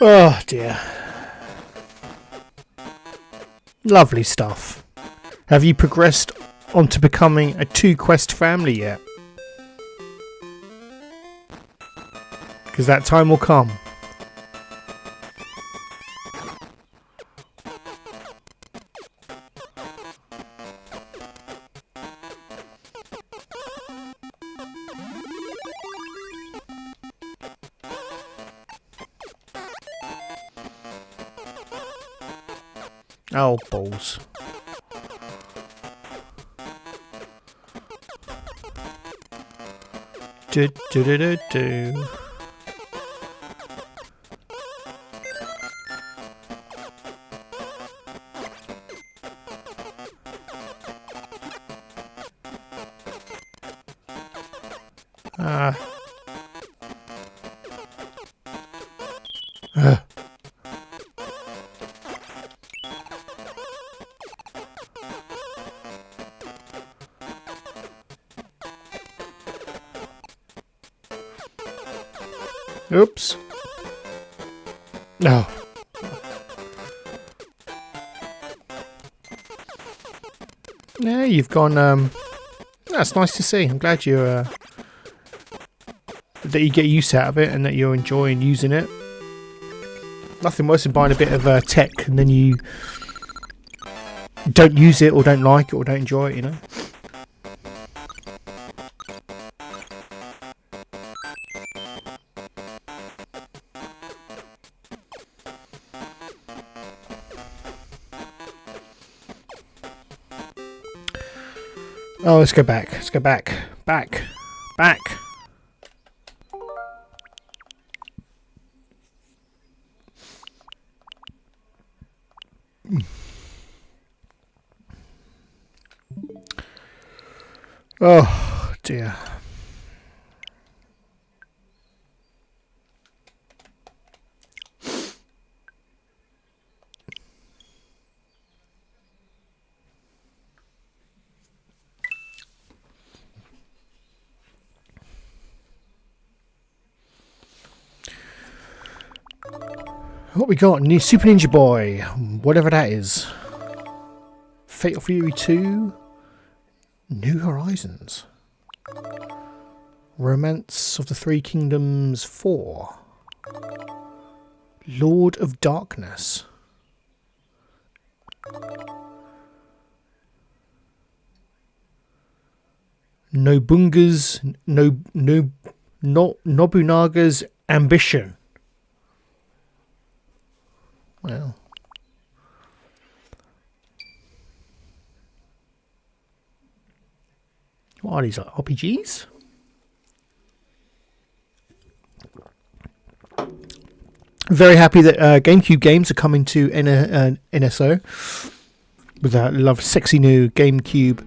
Oh dear. Lovely stuff. Have you progressed onto becoming a 2-quest family yet? Because that time will come. Oh, balls. Do do do do do. Ah. Oops. No. Yeah, you've gone. That's nice to see. I'm glad you that you get use out of it and that you're enjoying using it. Nothing worse than buying a bit of tech and then you don't use it or don't like it or don't enjoy it, you know. Oh, let's go back. Let's go back. Back. Back. Oh, dear. What we got? New Super Ninja Boy, whatever that is. Fatal Fury 2, New Horizons, Romance of the Three Kingdoms 4, Lord of Darkness, Nobunaga's Ambition. Well, what are these, like RPGs? Very happy that GameCube games are coming to NSO with that sexy new GameCube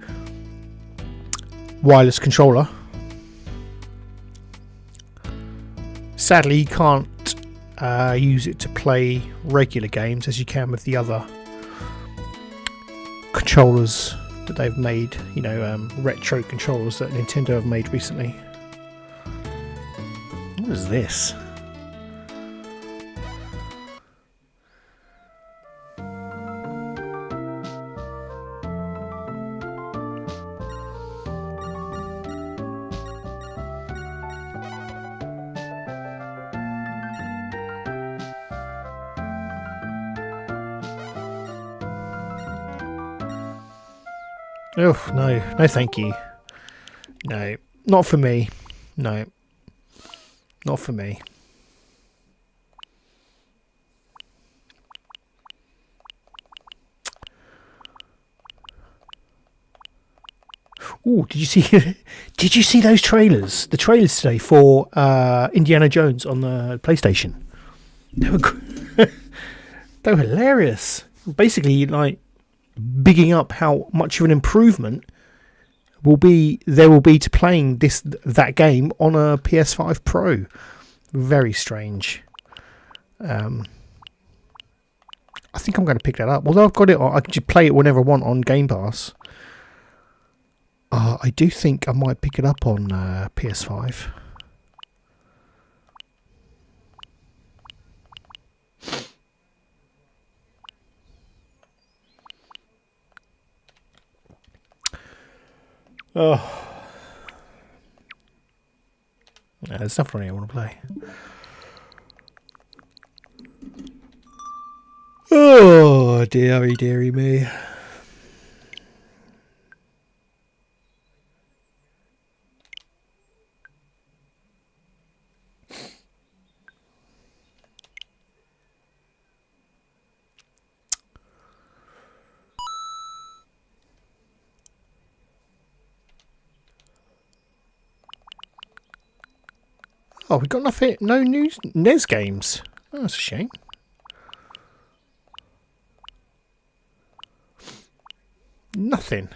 wireless controller. Sadly, you can't use it to play regular games as you can with the other controllers that they've made, retro controllers that Nintendo have made recently. What is this? Oh, no, thank you. No, not for me. No, not for me. Oh, did you see? Did you see those trailers? The trailers today for Indiana Jones on the PlayStation. They were they were hilarious. Basically, like, bigging up how much of an improvement there will be to playing that game on a PS5 Pro. Very strange. I think I'm going to pick that up. Although I've got it, I can just play it whenever I want on Game Pass. I do think I might pick it up on PS5. Oh, no, there's nothing I want to play. Oh, dearie me. Oh, we got nothing. No new NES games. Oh, that's a shame. Nothing.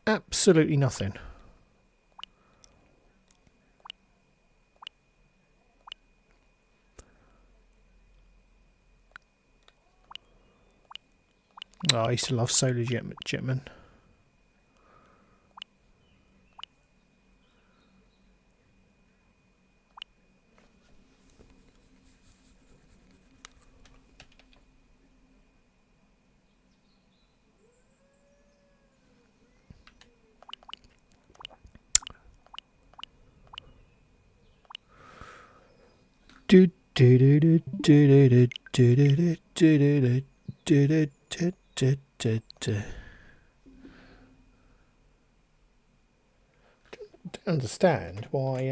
Absolutely nothing. Oh, I used to love Solar Jetman. Don't understand why.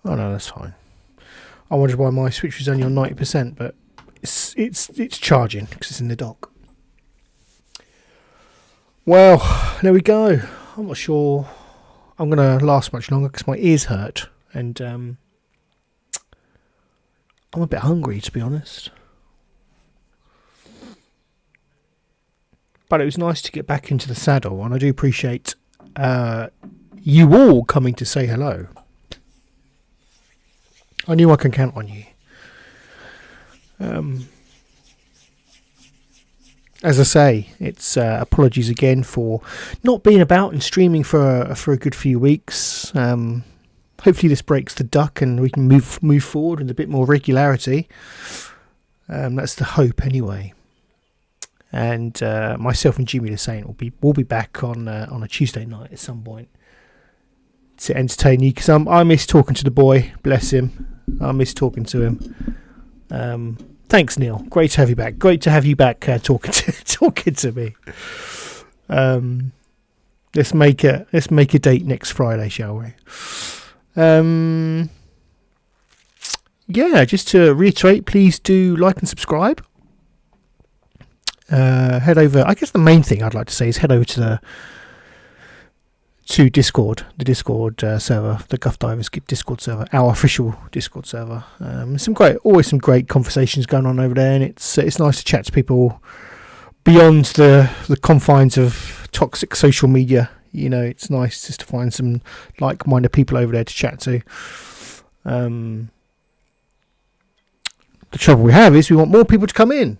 Oh no, that's fine. I wondered why my Switch was only on 90%, but it's charging because it's in the dock. Well, there we go. I'm not sure I'm going to last much longer because my ears hurt, and I'm a bit hungry, to be honest. But it was nice to get back into the saddle, and I do appreciate you all coming to say hello. I knew I can count on you. As I say, it's apologies again for not being about and streaming for a good few weeks. hopefully this breaks the duck and we can move forward with a bit more regularity. That's the hope anyway. And myself and Jimmy the Saint will be back on a Tuesday night at some point to entertain you, because I miss talking to the boy. Bless him. I miss talking to him. Thanks, Neil. Great to have you back. Great to have you back talking to me. Let's make a date next Friday, shall we? Yeah, just to reiterate, please do like and subscribe. Head over. I guess the main thing I'd like to say is head over to Discord, the Discord server, the Guff Divers Discord server, our official Discord server. Always some great conversations going on over there, and it's nice to chat to people beyond the confines of toxic social media. You know, it's nice just to find some like-minded people over there to chat to. The trouble we have is we want more people to come in.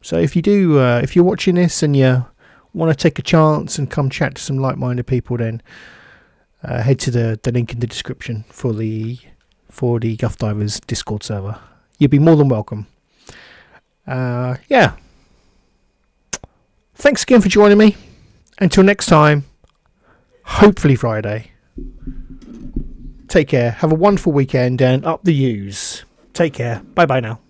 So if you do, if you're watching this and you want to take a chance and come chat to some like-minded people, then head to the link in the description for the Guff Divers Discord server. You'll be more than welcome. Yeah. Thanks again for joining me. Until next time, hopefully Friday. Take care. Have a wonderful weekend and up the U's. Take care. Bye bye now.